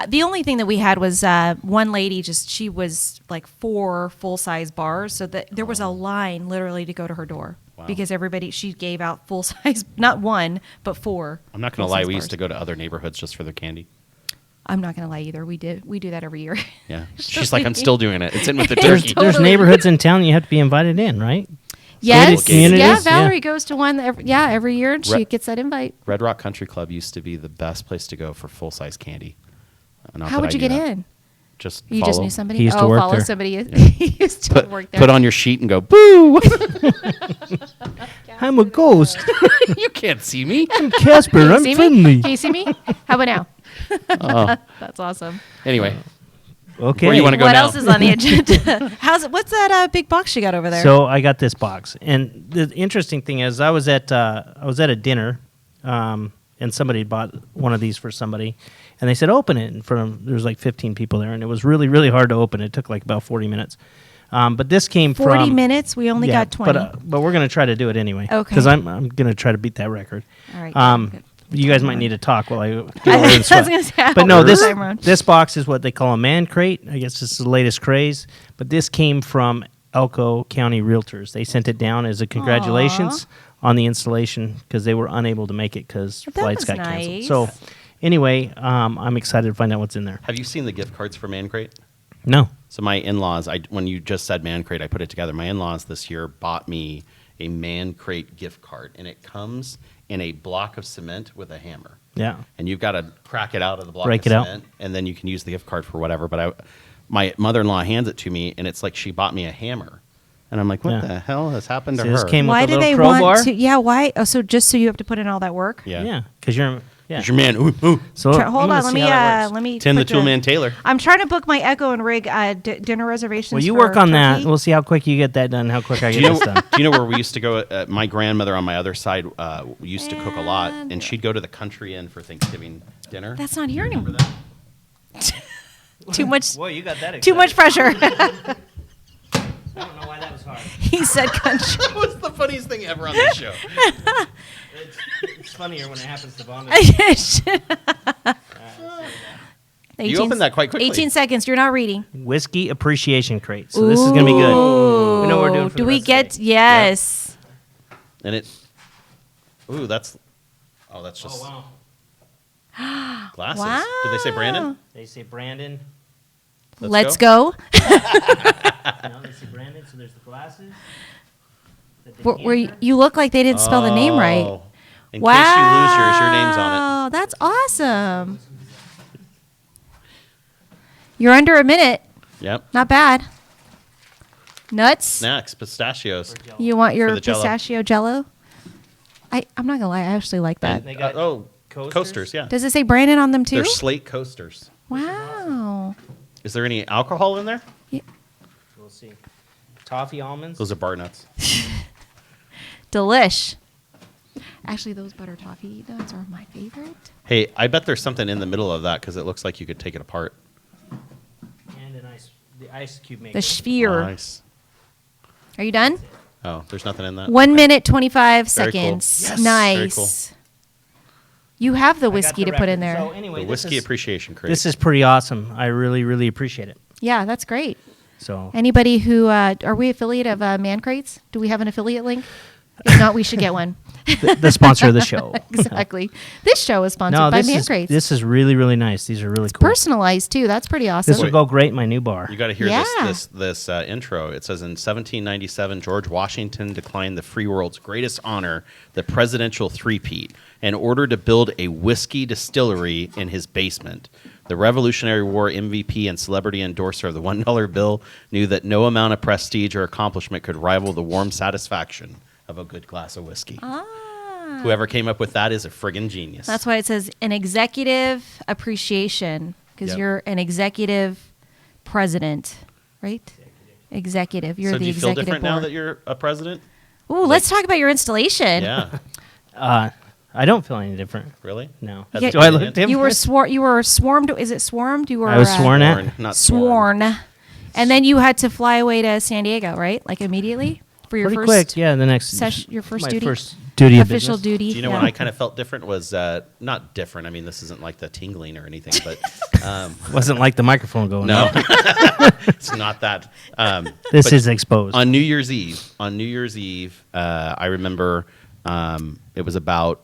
The only thing that we had was one lady. She was like 4 full-size bars, so that there was a line literally to go to her door. Wow. Because she gave out full size, not 1 but 4. I'm not going to lie. We used to go to other neighborhoods just for their candy. I'm not going to lie either. We do that every year. Yeah. She's like, I'm still doing it. It's in with the There's, turkey. there's Totally. neighborhoods in town you have to be invited in, right? Yes, communities, yeah. yeah. Valerie goes to one every year, and she Re- gets that invite. Red Rock Country Club used to be the best place to go for full-size candy. Not How that would I you knew get that. in? Just You follow. just knew somebody. He used to work follow there. somebody. Yeah. He used to work there. Put on your sheet and go, boo! I'm a ghost. You can't see me. I'm Casper. Can you I'm see me? friendly. Can you see me? How about now? Oh. That's awesome. Anyway, Okay. Where do you wanna go What now? else is on the agenda? What's that big box you got over there? So I got this box, and the interesting thing is, I was at a dinner, and somebody bought one of these for somebody, and they said open it in front of. There was like 15 people there, and it was really really hard to open. It took like about 40 minutes. But this came 40 from minutes. We only got 20. But we're going to try to do it anyway. Okay. Because I'm going to try to beat that record. All right. Good. You guys might need to talk while I get I over was and sweat. gonna say, I But hope no, this time around. this box is what they call a man crate. I guess this is the latest craze. But this came from Elko County Realtors. They sent it down as a congratulations on the installation because they were unable to make it because That flights was got nice. canceled. So anyway, I'm excited to find out what's in there. Have you seen the gift cards for Man Crate? No. So my in-laws, when you just said Man Crate, I put it together. My in-laws this year bought me a Man Crate gift card, and it comes in a block of cement with a hammer. Yeah. And you've got to crack it out of the block Break of it out. cement, and then you can use the gift card for whatever. But my mother-in-law hands it to me, and it's like she bought me a hammer. And I'm like, what Yeah. the hell has happened to So this her? came Why with a do little they crowbar. want to? Yeah, why? Oh, so just so you have to put in all that work? Yeah. Yeah, because you're. Yeah. It's your man. Ooh, ooh. So Hold I'm on, gonna let see me how that works. let me. Tim the put Toolman Taylor. I'm trying to book my Echo and Rig dinner reservations. Well, you for work on that. Turkey. We'll see how quick you get that done. How quick I Do get you, this know, done. do you know where we used to go? My grandmother on my other side used to cook a lot, And- and she'd go to the country inn for Thanksgiving dinner. That's not here anymore. Remember that? Too much. Boy, you got that. Too much pressure. I don't know why that was hard. He said country. That was the funniest thing ever on this show. It's funnier when it happens to vomit. You opened that quite quickly. 18 seconds. You're not reading. Whiskey appreciation crate. So this is gonna be good. We know what we're doing for Do the we rest of the get? day. Yes. And it. Ooh, that's. Oh, that's just Oh wow. glasses. Wow. Did they say Brandon? They say Brandon. Let's go. No, they say Brandon. So there's the glasses. the Where decanter. you look like they didn't spell the name right. Oh. In case you lose yours, your name's on Wow, that's awesome. You're under a minute. it. Yep. Not bad. Nuts. Snacks, pistachios. You want your For the Jell-O. pistachio jello? I'm not gonna lie. I actually like that. They got coasters. Yeah. Does it say Brandon on them too? They're slate coasters. Wow. Is there any alcohol in there? We'll see. Toffee almonds. Those are bar nuts. Delish. Actually, those butter toffee nuts are my favorite. Hey, I bet there's something in the middle of that because it looks like you could take it apart. And the ice cube maker. The sphere. Nice. Are you done? Oh, there's nothing in that. 1 minute 25 Very cool. seconds. Yes. Nice. Very cool. You have the I got whiskey the to put in record. there. So anyway, The this whiskey is, appreciation crate. this is pretty awesome. I really, really appreciate it. Yeah, that's great. So Anybody who are we affiliate of Man Crates? Do we have an affiliate link? If not, we should get one. the sponsor of the show. Exactly. This show is sponsored No, by this Man is Crates. this is really, really nice. These are really cool. Personalized too. That's pretty awesome. This will go great in my new bar. You got to hear Yeah. this intro. It says in 1797, George Washington declined the free world's greatest honor, the presidential three-peat, in order to build a whiskey distillery in his basement. The Revolutionary War MVP and celebrity endorser of the $1 bill knew that no amount of prestige or accomplishment could rival the warm satisfaction of a good glass of whiskey. Whoever came up with that is a friggin' genius. That's why it says an executive appreciation, because Yep. you're an executive president, right? Executive. You're so the do you feel executive different board. now that you're a president? Ooh, let's talk about your installation. Yeah. I don't feel any different. Really? No. Yeah, Do I look different? You were swarmed. Is it swarmed? You were. I was sworn at. Not Sworn. And then you had to fly away to San Diego, right? Like immediately for your Pretty first quick. Yeah, the next your first my duty. first duty of official business. duty. Do you know yeah. when I kind of felt different was not different. I mean, this isn't like the tingling or anything, but Wasn't like the microphone going. no, on. it's not that. This but is exposed. on New Year's Eve. I remember it was about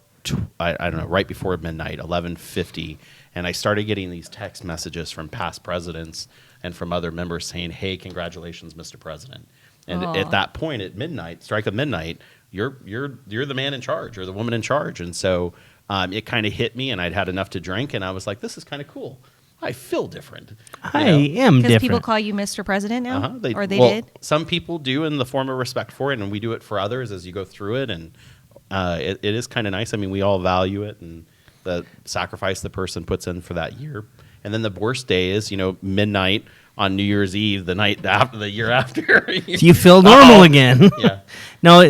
I don't know, right before midnight, 11:50, and I started getting these text messages from past presidents and from other members saying, "Hey, congratulations, Mr. President." And Aw. at that point, at midnight, strike of midnight, you're the man in charge or the woman in charge, and so it kind of hit me, and I'd had enough to drink, and I was like, "This is kind of cool. I feel different." I You know? am Because different. people call you Mr. President now, Uh-huh. or they well, did. Some people do in the form of respect for it, and we do it for others as you go through it, and it is kind of nice. I mean, we all value it and the sacrifice the person puts in for that year. And then the worst day is, midnight on New Year's Eve, the night after, the year after. You feel normal Uh-oh. again. Yeah. No,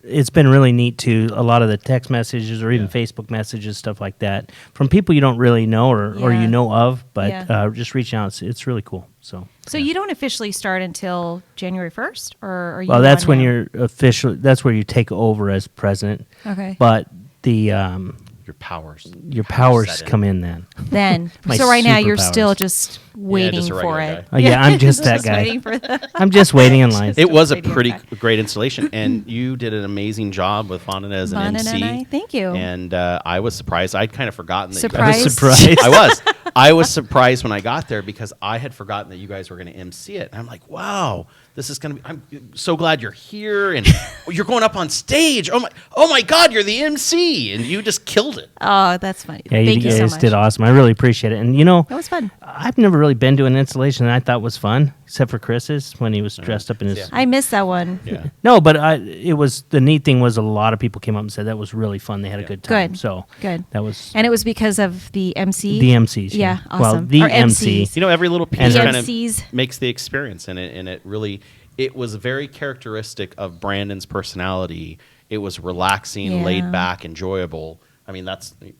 it's been really neat too. A lot of the text messages or even Yeah. Facebook messages, stuff like that, from people you don't really know or Yeah. you know of, but Yeah. just reaching out. It's really cool. So you don't officially start until January 1st, or are you? well, that's on when now? you're official. That's where you take over as president. Okay. But the Your powers. your powers set in. come in then. Then. My So right now you're superpowers. still just waiting just a for regular it. guy. Yeah, I'm just that guy. waiting for the I'm just waiting in line. It was a radio pretty guy. great installation, and you did an amazing job with Fonda as an Vonna MC. and I, thank you. And I was surprised. I'd kind of forgotten that Surprised? I was surprised. I was surprised when I got there because I had forgotten that you guys were going to MC it. And I'm like, wow, this is going to be. I'm so glad you're here, and you're going up on stage. Oh my God, you're the MC, and you just killed it. Oh, that's funny. Yeah, Thank you you so guys much. did awesome. I really appreciate it. And That was fun. I've never really been to an installation that I thought was fun, except for Chris's when he was dressed up in his. Yeah. I missed that one. Yeah. No, but it was the neat thing was a lot of people came up and said that was really fun. They had a good time. Good. So Good. that was And it was because of the MC. the MCs. Yeah, Well, awesome. the Or MC. MCs. You know, every little piece And kind of MCs. makes the experience, and it really it was very characteristic of Brandon's personality. It was relaxing, Yeah. laid back, enjoyable. I mean,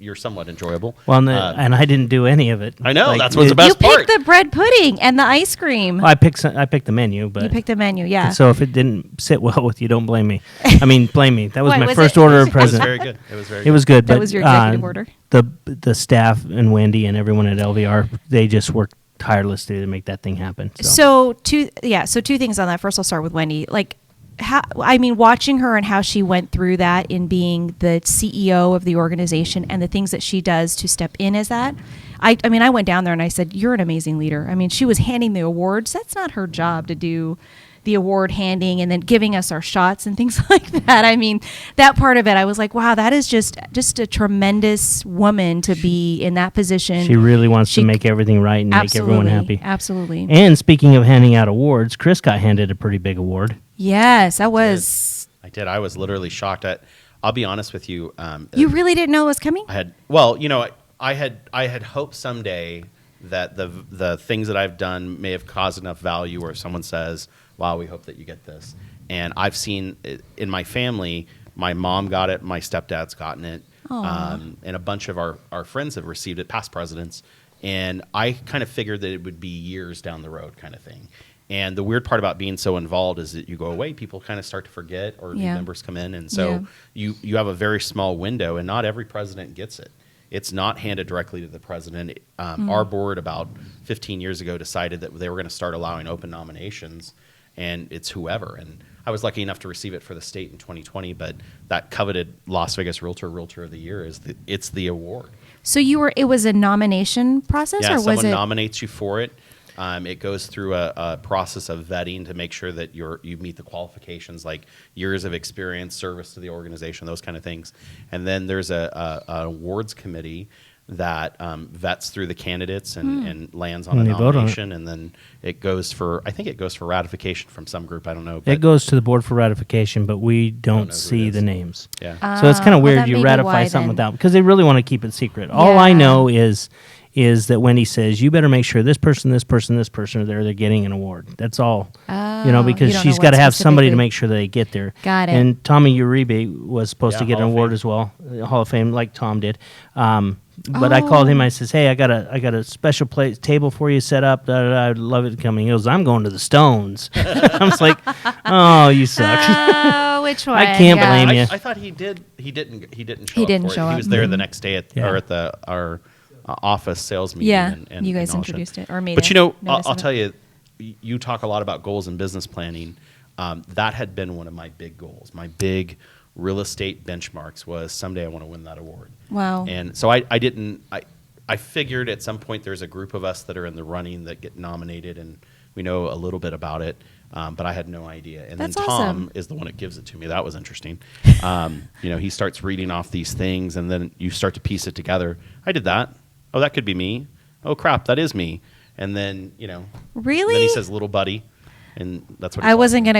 you're somewhat enjoyable. Well, and I didn't do any of it. I know, Like, that's what's the it- best You part. picked the bread pudding and the ice cream. I picked the menu, but You picked the menu, yeah. so if it didn't sit well with you, don't blame me. I mean, blame me. That was What, my was first it? order of It was present. very good. It was very. It was good. That but, was your executive order? The staff and Wendy and everyone at LVR, they just worked tirelessly to make that thing happen. So two things on that. First, I'll start with Wendy. Like, watching her and how she went through that in being the CEO of the organization and the things that she does to step in as that. I went down there and I said, "You're an amazing leader." I mean, she was handing the awards. That's not her job to do the award handing and then giving us our shots and things like that. I mean, that part of it, I was like, wow, that is just a tremendous woman to be in that position. She really wants She- to make everything right and make everyone happy. Absolutely. And speaking of handing out awards, Chris got handed a pretty big award. Yes, that was. I did. I was literally shocked at. I'll be honest with you. You really didn't know it was coming? I had. Well, I had hoped someday that the things that I've done may have caused enough value where someone says, "Wow, we hope that you get this." And I've seen it in my family. My mom got it. My stepdad's gotten it. And a bunch of our friends have received it, past presidents. And I kind of figured that it would be years down the road kind of thing. And the weird part about being so involved is that you go away, people kind of start to forget, or new Yeah. members come in. And so you have a very small window, and not every president gets it. It's not handed directly to the president. Our board about 15 years ago decided that they were going to start allowing open nominations, and it's whoever. And I was lucky enough to receive it for the state in 2020, but that coveted Las Vegas Realtor of the Year it's the award. So it was a nomination process, Yeah, or was someone it? nominates you for it. It goes through a process of vetting to make sure that you meet the qualifications, like years of experience, service to the organization, those kind of things. And then there's an awards committee that vets through the candidates and lands on And a they vote on it. nomination, and then it goes for ratification from some group. I don't know. But It goes to the board for ratification, but we know don't who see it is. the names. Yeah. So it's kind of well, weird. that may You be ratify why something then. without, because they really want to keep it secret. All I Yeah. know is that Wendy says you better make sure this person are there. They're getting an award. That's all. Oh, Because you don't she's know got to what have somebody to specifically. make sure that they get there. Got it. And Tommy Uribe was supposed to Yeah, get an Hall of award Fame. as well, Hall of Fame, like Tom did. But I called him. I says, "Hey, I got a special table for you set up. I'd love it coming." He goes, "I'm going to the Stones." I was like, "Oh, you suck." Oh, which one? I can't blame you. I thought he did. He didn't show He up. didn't for show it. He up. was there the next day at Yeah. our office sales meeting. Yeah, and you guys and all that. introduced it or made But it. Notice I'll of it. tell you, you talk a lot about goals and business planning. That had been one of my big goals. My big real estate benchmarks was someday I want to win that award. Wow. And so I figured at some point there's a group of us that are in the running that get nominated, and we know a little bit about it, but I had no idea. And That's then Tom awesome. is the one that gives it to me. That was interesting. He starts reading off these things, and then you start to piece it together. I did that. Oh, that could be me. Oh, crap, that is me. And then, Really? then he says, little buddy, and that's what he I calls wasn't me.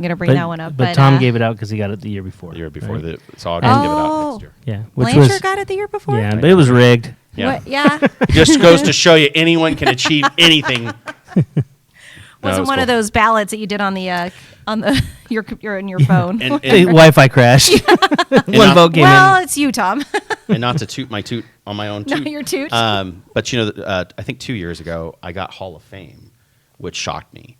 gonna bring that one up, but Tom gave it out because he got it the year before. The year before, right? so I'll just give it out Oh. next year. Yeah, which Blanchard was got it the year before. yeah, but it was rigged. Yeah. What? Yeah. It just goes to show you anyone can achieve anything. Wasn't was one of cool. those ballots that you did on the your on your phone. And, The and, Wi-Fi crashed. One not- vote came well, in. it's you, Tom. and not to toot my toot on my own No, toot. your toot. But I think 2 years ago I got Hall of Fame which shocked me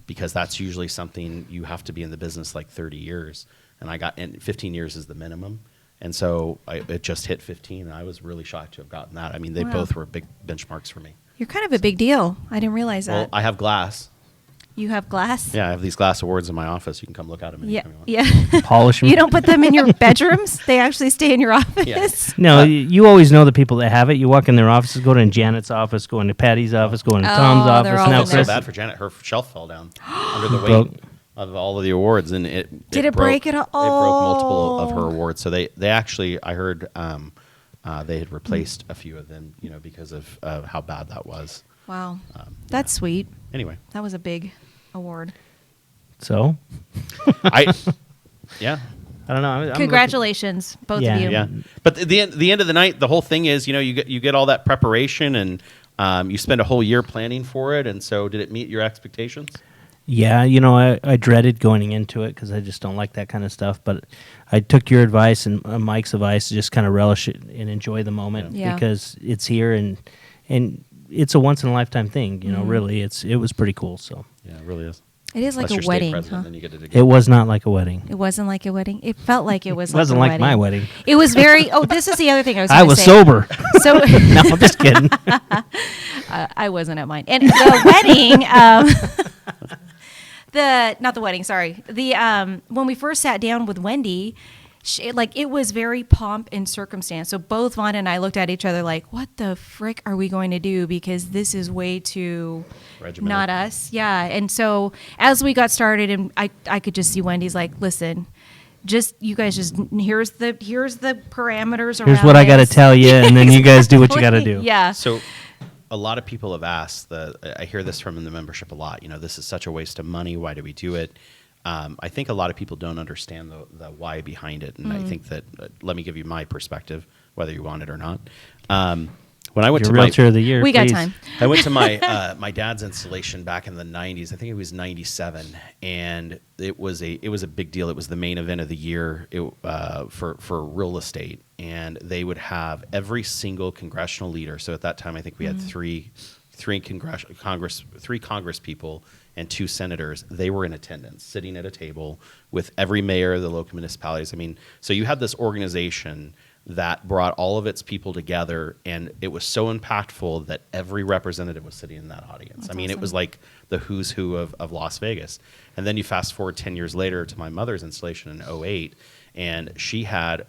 because that's usually something you have to be in the business like 30 years. And 15 years is the minimum. And so it just hit 15, and I was really shocked to have gotten that. I mean, they both were big benchmarks for me. You're kind of a big deal. I didn't realize Well, that. I have glass. You have glass? Yeah, I have these glass awards in my office. You can come look at them Yeah. anytime you want. Yeah. Polish 'em. You don't put them in your bedrooms? They actually stay in your office? No, you always know the people that have it. You walk in their offices, go to Janet's office, go into Patty's office, go into Tom's they're office. all Now in So there. Chris, bad for Janet. Her shelf fell down under the Broke. weight of all of the awards, and it Did it break it all? It broke multiple of her Oh. awards. So they actually, I heard they had replaced a few of them, because of how bad that was. Wow. That's sweet. Anyway, That was a big award. so yeah. I don't know. I'm Congratulations, both Yeah. of you. Yeah, but the end of the night, the whole thing is, you get all that preparation, and you spend a whole year planning for it. And so, did it meet your expectations? Yeah, I dreaded going into it because I just don't like that kind of stuff. But I took your advice and Mike's advice to just kind of relish it and enjoy the moment Yeah. because it's here and it's a once in a lifetime thing. Really, it was pretty cool. So Yeah, it really is. It is like Unless you're a state wedding, president, huh? then you get it it again. was not like a wedding. It wasn't like a wedding. It felt like it was It wasn't a like wedding. my wedding. It was very, this is the other thing I was I gonna was say. sober. So No, I'm just kidding. I wasn't at mine. And the wedding, not the wedding, sorry. When we first sat down with Wendy, it was very pomp and circumstance. So both Vaughn and I looked at each other like, what the frick are we going to do? Because this is way too Regimented. not us. Yeah. And so as we got started, and I could just see Wendy's like, listen, you guys here's the parameters around Here's what I got to this. tell you, and then you guys do what you got to do. Yeah. So, a lot of people have asked. I hear this from the membership a lot. This is such a waste of money. Why do we do it? I think a lot of people don't understand the why behind it, and I think that let me give you my perspective, whether you want it or not. When I went Your to realtor of the year. We got please. time. I went to my my dad's installation back in the 90s. I think it was 97, and it was a big deal. It was the main event of the year for real estate, and they would have every single congressional leader. So at that time, I think we had three Congress people and 2 senators. They were in attendance, sitting at a table with every mayor of the local municipalities. I mean, so you had this organization that brought all of its people together, and it was so impactful that every representative was sitting in that audience. That's I mean, it awesome. was like the who's who of Las Vegas. And then you fast forward 10 years later to my mother's installation in 08, and she had,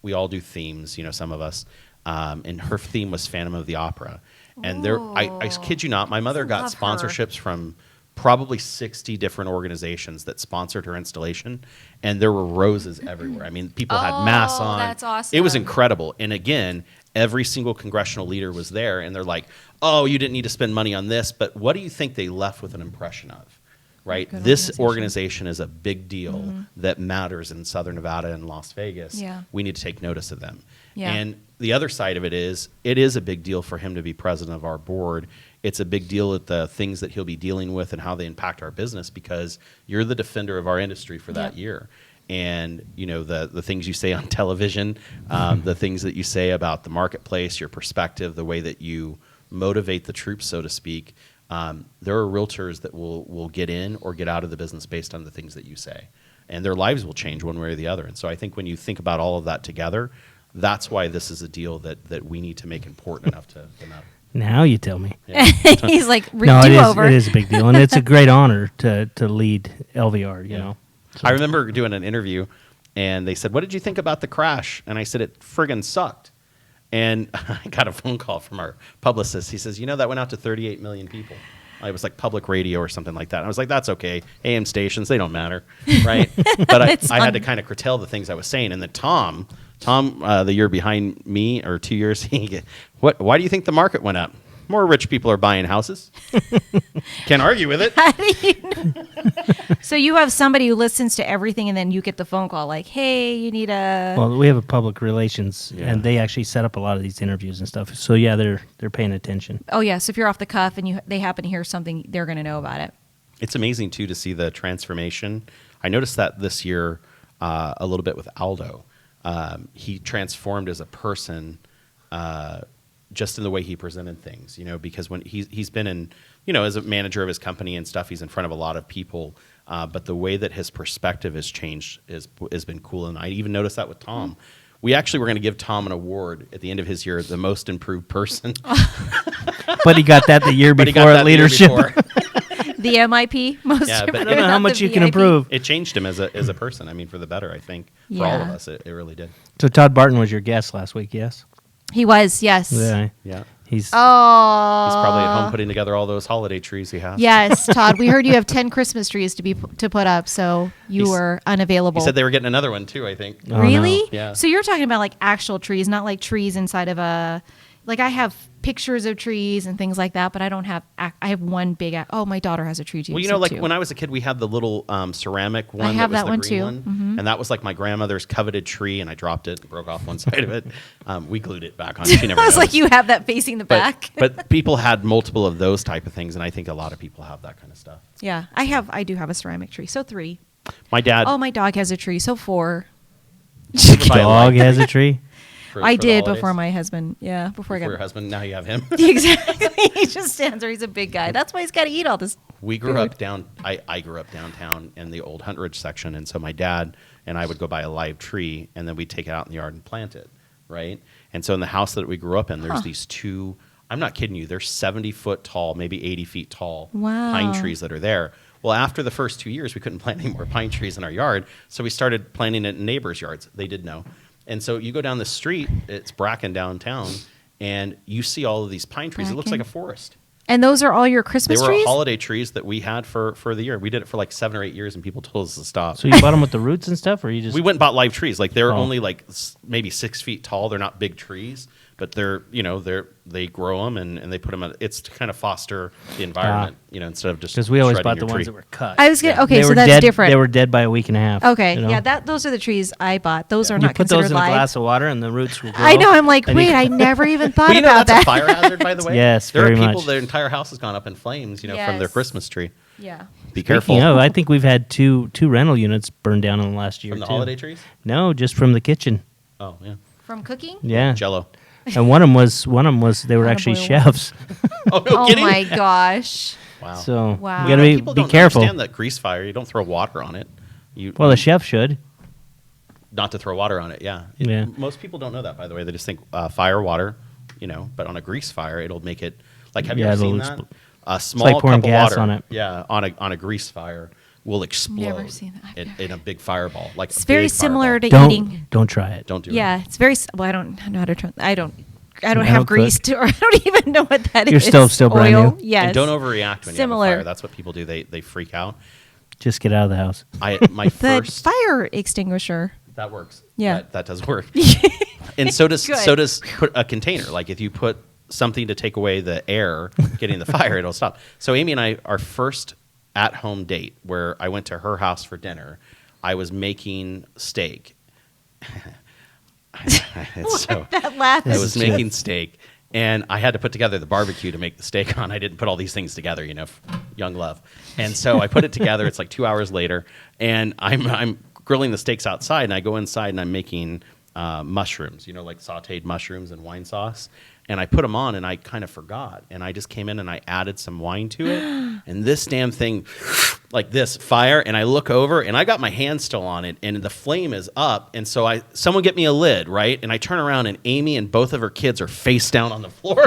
we all do themes, some of us, and her theme was Phantom of the Opera. And I kid you not, my mother got Love her. sponsorships from probably 60 different organizations that sponsored her installation, and there were roses everywhere. I mean, people had masks on. That's awesome. It was incredible. And again, every single congressional leader was there, and they're like, oh, you didn't need to spend money on this, but what do you think they left with an impression of? Right? Good This organization. organization is a big deal that matters in Southern Nevada and Las Vegas. Yeah. We need to take notice of them. Yeah. And the other side of it is a big deal for him to be president of our board. It's a big deal at the things that he'll be dealing with and how they impact our business, because you're the defender of our industry for that Yep. year. And the things you say on television, the things that you say about the marketplace, your perspective, the way that you motivate the troops, so to speak. There are realtors that will get in or get out of the business based on the things that you say, and their lives will change one way or the other. And so I think when you think about all of that together, that's why this is a deal that we need to make important enough to matter. Now you tell me. Yeah. He's like, No, do over. it is a big deal, and it's a great honor to lead LVR. You know, I remember doing an interview, and they said, "What did you think about the crash?" And I said, "It friggin' sucked." And I got a phone call from our publicist. He says, that went out to 38 million people. It was like public radio or something like that. And I was like, that's okay. AM stations, they don't matter, right? But I had to kind of curtail the things I was saying. And then Tom, the year behind me, or 2 years, why do you think the market went up? More rich people are buying houses. Can't argue with it. How do you know? So you have somebody who listens to everything, and then you get the phone call like, hey, you need a... well, we have a public relations, Yeah. and they actually set up a lot of these interviews and stuff. So yeah, they're paying attention. Oh, yeah. So if you're off the cuff and they happen to hear something, they're going to know about it. It's amazing, too, to see the transformation. I noticed that this year a little bit with Aldo. He transformed as a person just in the way he presented things, because when he's been in, as a manager of his company and stuff, he's in front of a lot of people. But the way that his perspective has changed has been cool. And I even noticed that with Tom. We actually were going to give Tom an award at the end of his year, the most improved person. But he got that the year But he before got at that the year leadership. before. The MIP, most Yeah, but I don't know how much you can VIP. improve. It changed him as a person. I mean, for the better, I think. For all of Yeah. us, it really did. So Todd Barton was your guest last week, yes? He was, yes. Yeah. Yeah. He's Oh. He's probably at home putting together all those holiday trees he has. Yes, Todd. We heard you have 10 Christmas trees to put up, so you were unavailable. He said they were getting another one too, I think. Oh, really? no. Yeah. So you're talking about like actual trees, not like trees inside of a. Like I have pictures of trees and things like that, but I don't have. I have one big. Oh, my daughter has a tree too. Well, like when I was a kid, we had the little ceramic one. I have that that was one the green too. one. Mhm. And that was like my grandmother's coveted tree, and I dropped it, and broke off one side of it. We glued it back on. She never I was like, noticed. you have that facing the back. But people had multiple of those type of things, and I think a lot of people have that kind of stuff. Yeah, I do have a ceramic tree. So 3. My dad. Oh, my dog has a tree. So 4. buy a dog light has a tree. I for the did holidays. before my husband. Yeah, before I Before your got. husband. Now you have him. Exactly. He just stands there. He's a big guy. That's why he's got to eat all this. We grew food. up I grew up downtown in the old Hunt Ridge section, and so my dad and I would go buy a live tree, and then we'd take it out in the yard and plant it, right? And so in the house that we grew up in, there's these two. I'm not kidding you. They're 70-foot tall, maybe 80 feet tall Wow. pine trees that are there. Well, after the first 2 years, we couldn't plant any more pine trees in our yard, so we started planting it in neighbors' yards. They did know. And so you go down the street, it's Bracken downtown, and you see all of these pine trees. It looks like a Bracken. forest. And those are all your They Christmas were trees? holiday trees that we had for the year. We did it for like 7 or 8 years, and people told us to stop. So you bought them with the roots and stuff, or you just? We went and bought live trees. Like they're Oh. only like maybe 6 feet tall. They're not big trees, but they grow them and they put them. It's to kind of foster the environment, instead of just Because we always shredding bought the your ones tree. that were cut. I was gonna. Okay, They so were that's dead, different. They were dead by a week and a half. Okay, you know? yeah, those are the trees I bought. Those are You not put considered those in a live. glass of water, and the roots will grow. I know. I'm like, and you wait, I can- never even thought Well, about that's that. a fire hazard, by the way. Yes, there very are people. much. Their entire house has gone up in flames, from their Yes. Christmas tree. Yeah. Be careful Speaking of, I think we've had two rental units burned down in the last year from the too. holiday trees. No, just from the kitchen. Oh yeah, From cooking? Yeah, Jello. and one of them was they were How to actually boil chefs. Oh no, Oh kidding. my gosh. Wow. So Wow. you gotta People be don't careful. understand that grease fire. You don't throw water on it. Well, the chef should. Not to throw water on it. Yeah. Yeah. Most people don't know that, by the way. They just think fire, water, But on a grease fire, it'll make it like. Have you Yeah, ever it'll seen that? A small like pouring cup of gas water. on it. Yeah, on a grease fire will explode. Never seen that. I've never- in a big fireball. Like It's a very big similar fireball. to eating. Don't try it. Don't do it. Yeah, it's very. Well, I don't know how to try. I don't I have don't grease cook. to, or I don't even know what that is. Your stove's still brand Oil? new. Yes. And don't overreact when Similar. you have a fire. That's what people do. They freak out. Just get out of the house. My The first fire extinguisher. that works. Yeah. That does work. And so does Good. put a container. Like if you put something to take away the air getting the fire, it'll stop. So Amy and I, our first at-home date, where I went to her house for dinner, I was making steak. So That laugh I is was making steak, and I had to put together the barbecue to make the steak on. I didn't put all these things together, young love. And so I put it together. It's like 2 hours later, and I'm grilling the steaks outside, and I go inside and I'm making mushrooms, like sautéed mushrooms and wine sauce. And I put them on, and I kind of forgot. And I just came in and I added some wine to it. And this damn thing, like this, fire. And I look over, and I got my hand still on it, and the flame is up. And so someone get me a lid, right? And I turn around, and Amy and both of her kids are face down on the floor.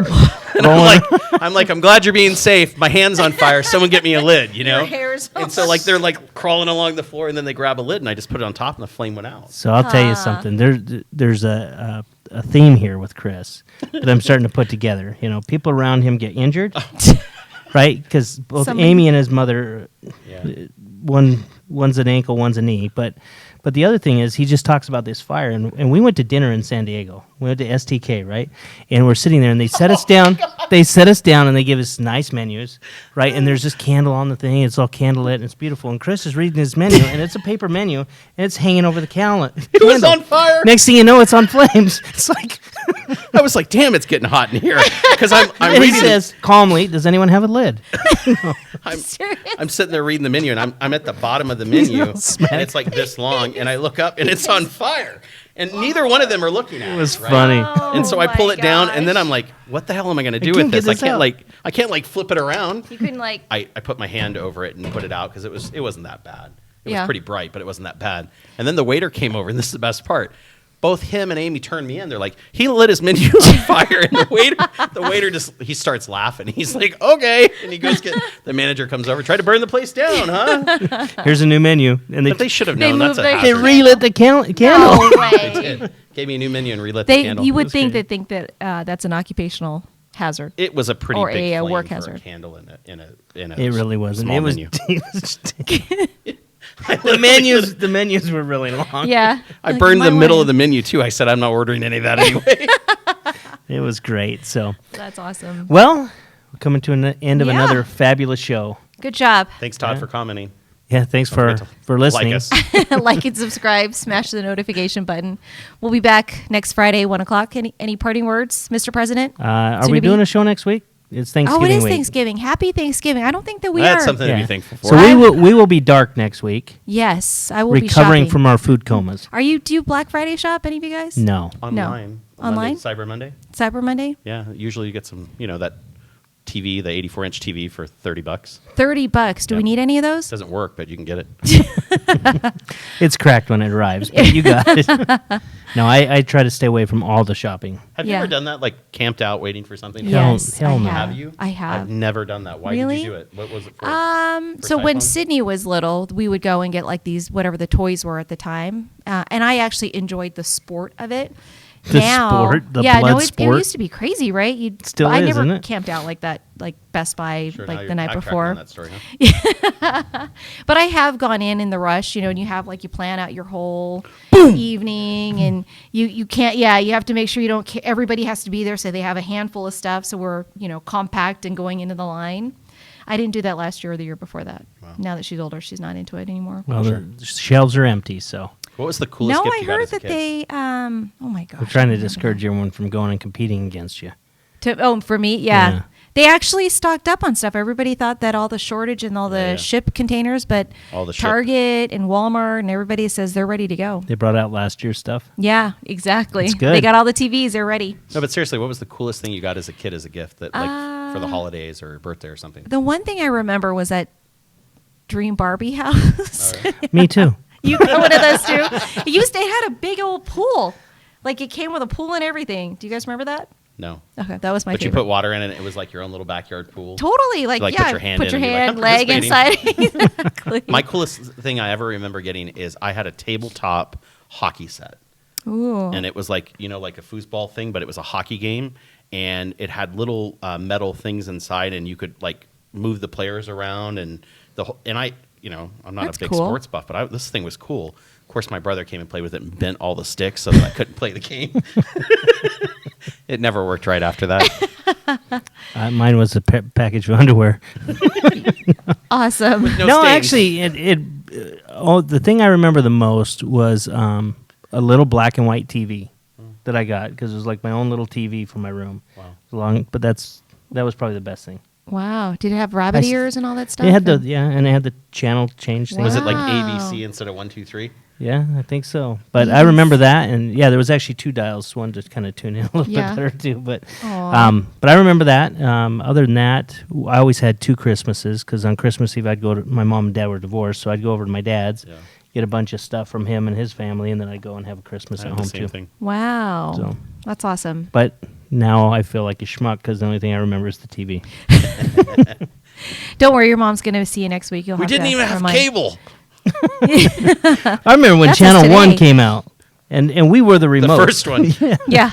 And I'm glad you're being safe. My hand's on fire. Someone get me a lid, Your hair's And so they're like crawling along the floor, and then they grab a lid, and I just put it on top, and the flame went out. So I'll tell you something. There's a theme here with Chris that I'm starting to put together. People around him get injured, right? Because both Amy and his mother, Yeah. one's an ankle, one's a knee. But the other thing is he just talks about this fire. And we went to dinner in San Diego. We went to STK, right? And we're sitting there, and they set us down. They set us down, and they give us nice menus, right? And there's this candle on the thing. It's all candlelit, and it's beautiful. And Chris is reading his menu, and it's a paper menu, and it's hanging over the candle. It was on fire. Next thing you know, it's on flames. It's like, I was like, damn, it's getting hot in here. Because I'm and he reading says calmly, "Does anyone have a lid?" I'm sitting there reading the menu, and I'm at the bottom of the menu, and Smack. it's like this long, and I look up, and it's on fire. And neither one of them are looking at it. It was right? funny. And so I pull my it down, and then gosh. I'm like, "What the hell am I going to do can't with get this? I this can't out." I can't flip it around." You couldn't like. I put my hand over it and put it out because it wasn't that bad. It Yeah. was pretty bright, but it wasn't that bad. And then the waiter came over, and this is the best part. Both him and Amy turned me in. They're like, he lit his menu on fire, and the waiter he starts laughing. He's like, okay, and he goes the manager comes over, try to burn the place down, huh? Here's a new menu, and But they should have They known that's moved a their- they hazard. relit the candle. No They way. did. Gave me a new menu and relit the They candle. you It would was think great. they think that that's an occupational hazard. It was a pretty or big a flame work for hazard. a candle in a It really wasn't. small It was. menu. the menus were really long. Yeah. I Like, burned you the might middle wanna- of the menu too. I said I'm not ordering any of that anyway. It was great. So, That's awesome. well, we're coming to an end of Yeah. another fabulous show. Good job. Thanks, Todd, Yeah. for commenting. Yeah, thanks Don't forget for to listening. Like us. Like and subscribe. Smash the notification button. We'll be back next Friday, 1:00. Any parting words, Mr. President? Are Soon we to be- doing a show next week? It's Thanksgiving Oh, it is week. Thanksgiving. Happy Thanksgiving. I don't think that we That's are. something to Yeah. be thankful for. So we will be dark next week, Yes, I will be recovering shopping. from our food comas. Do you Black Friday shop? Any of you guys? No. Online. Online? Cyber Monday. Cyber Monday. Yeah, usually you get some, that TV, the 84-inch TV for $30. $30. Do we Yep. need any of those? Doesn't work, but you can get it. It's cracked when it arrives, but you got it. No, I try to stay away from all the shopping. Have you Yeah. ever done that, like camped out waiting for something? Yes, hell I no. have. Have you? I have. I've never done that. Why Really? did you do it? What was it for? So when Cyclone? Sydney was little, we would go and get like these whatever the toys were at the time, and I actually enjoyed the sport of it. The sport? The yeah, blood no, it sport? used to be crazy, right? Still I is, never isn't it? camped out like that, like Best Buy, Sure, now like you're the night backtracking before. on that story, huh? But I have gone in the rush, and you have like you plan out your whole evening, and you can't. Yeah, you have to make sure you don't. Everybody has to be there, so they have a handful of stuff, so we're compact and going into the line. I didn't do that last year or the year before that. Wow. Now that she's older, she's not into it anymore. Well, Sure. the shelves are empty, so What was the coolest No, gift I you got heard as a that kid? they. Oh my gosh! we're trying to I don't discourage remember. everyone from going and competing against you. For me, yeah. Yeah. They actually stocked up on stuff. Everybody thought that all the shortage and all the Yeah. ship containers, but All the ship. Target and Walmart and everybody says they're ready to go. They brought out last year's stuff. Yeah, exactly. That's good. They got all the TVs. They're ready. No, but seriously, what was the coolest thing you got as a kid as a gift that, like, for the holidays or birthday or something? The one thing I remember was that Dream Barbie house. Me too. You got one of those too? It had a big old pool. Like it came with a pool and everything. Do you guys remember that? No. Okay, that was my But you favorite. put water in it, and it was like your own little backyard pool. Totally. Like, Like, yeah, put your hand in and be like, "I'm leg inside. participating." Exactly. My coolest thing I ever remember getting is I had a tabletop hockey set. Ooh. And it was like, like a foosball thing, but it was a hockey game. And it had little metal things inside, and you could, like, move the players around. And I'm not That's a big cool. sports buff, but this thing was cool. Of course, my brother came and played with it and bent all the sticks so that I couldn't play the game. It never worked right after that. Mine was a package of underwear. Awesome. No No, stains. actually, the thing I remember the most was a little black and white TV that I got because it was like my own little TV for my room. Wow. But that was probably the best thing. Wow. Did it have rabbit I s- ears and all that stuff? It had and it had the channel change thing. Was it like Wow. ABC instead of 1, 2, 3? Yeah, I think so. But I remember that, and yeah, there was actually 2 dials, one to kind of tune in a little Yeah. bit better too. But Aw. but I remember that. Other than that, I always had 2 Christmases because on Christmas Eve I'd go to my mom and dad were divorced, so I'd go over to my dad's, Yeah. get a bunch of stuff from him and his family, and then I'd go and have a Christmas I at had the home same too. thing. Wow. So- That's awesome. But now I feel like a schmuck because the only thing I remember is the TV. Don't worry, your mom's going to see you next week. You'll We have didn't to even have remind- cable. I remember when That's us Channel today. 1 came out, and we were the The remote. first one. Yeah.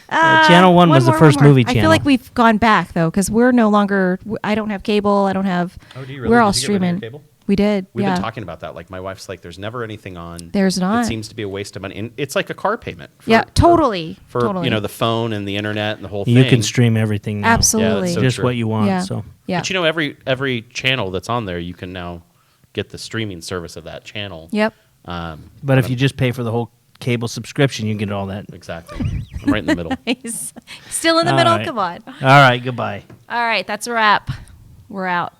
Channel 1 was the first movie I channel. feel like we've gone back though, because we're no longer. I don't have cable. I don't have. Oh, do you really? We're all Did you get rid of your streaming. cable? We did. We've yeah. been talking about that. Like, my wife's like, there's never anything on. There's not. It seems to be a waste of money. And it's like a car payment. Yeah, totally. For totally. the phone and the internet and the whole thing. you can stream everything now. Absolutely. Yeah, so Just true. what you want. Yeah. So Yeah. But every channel that's on there, you can now get the streaming service of that channel. Yep. But if you just pay for the whole cable subscription, you get all that. Exactly. I'm right in the middle. He's still in the All middle. right. Come on. All right, goodbye. All right, that's a wrap. We're out.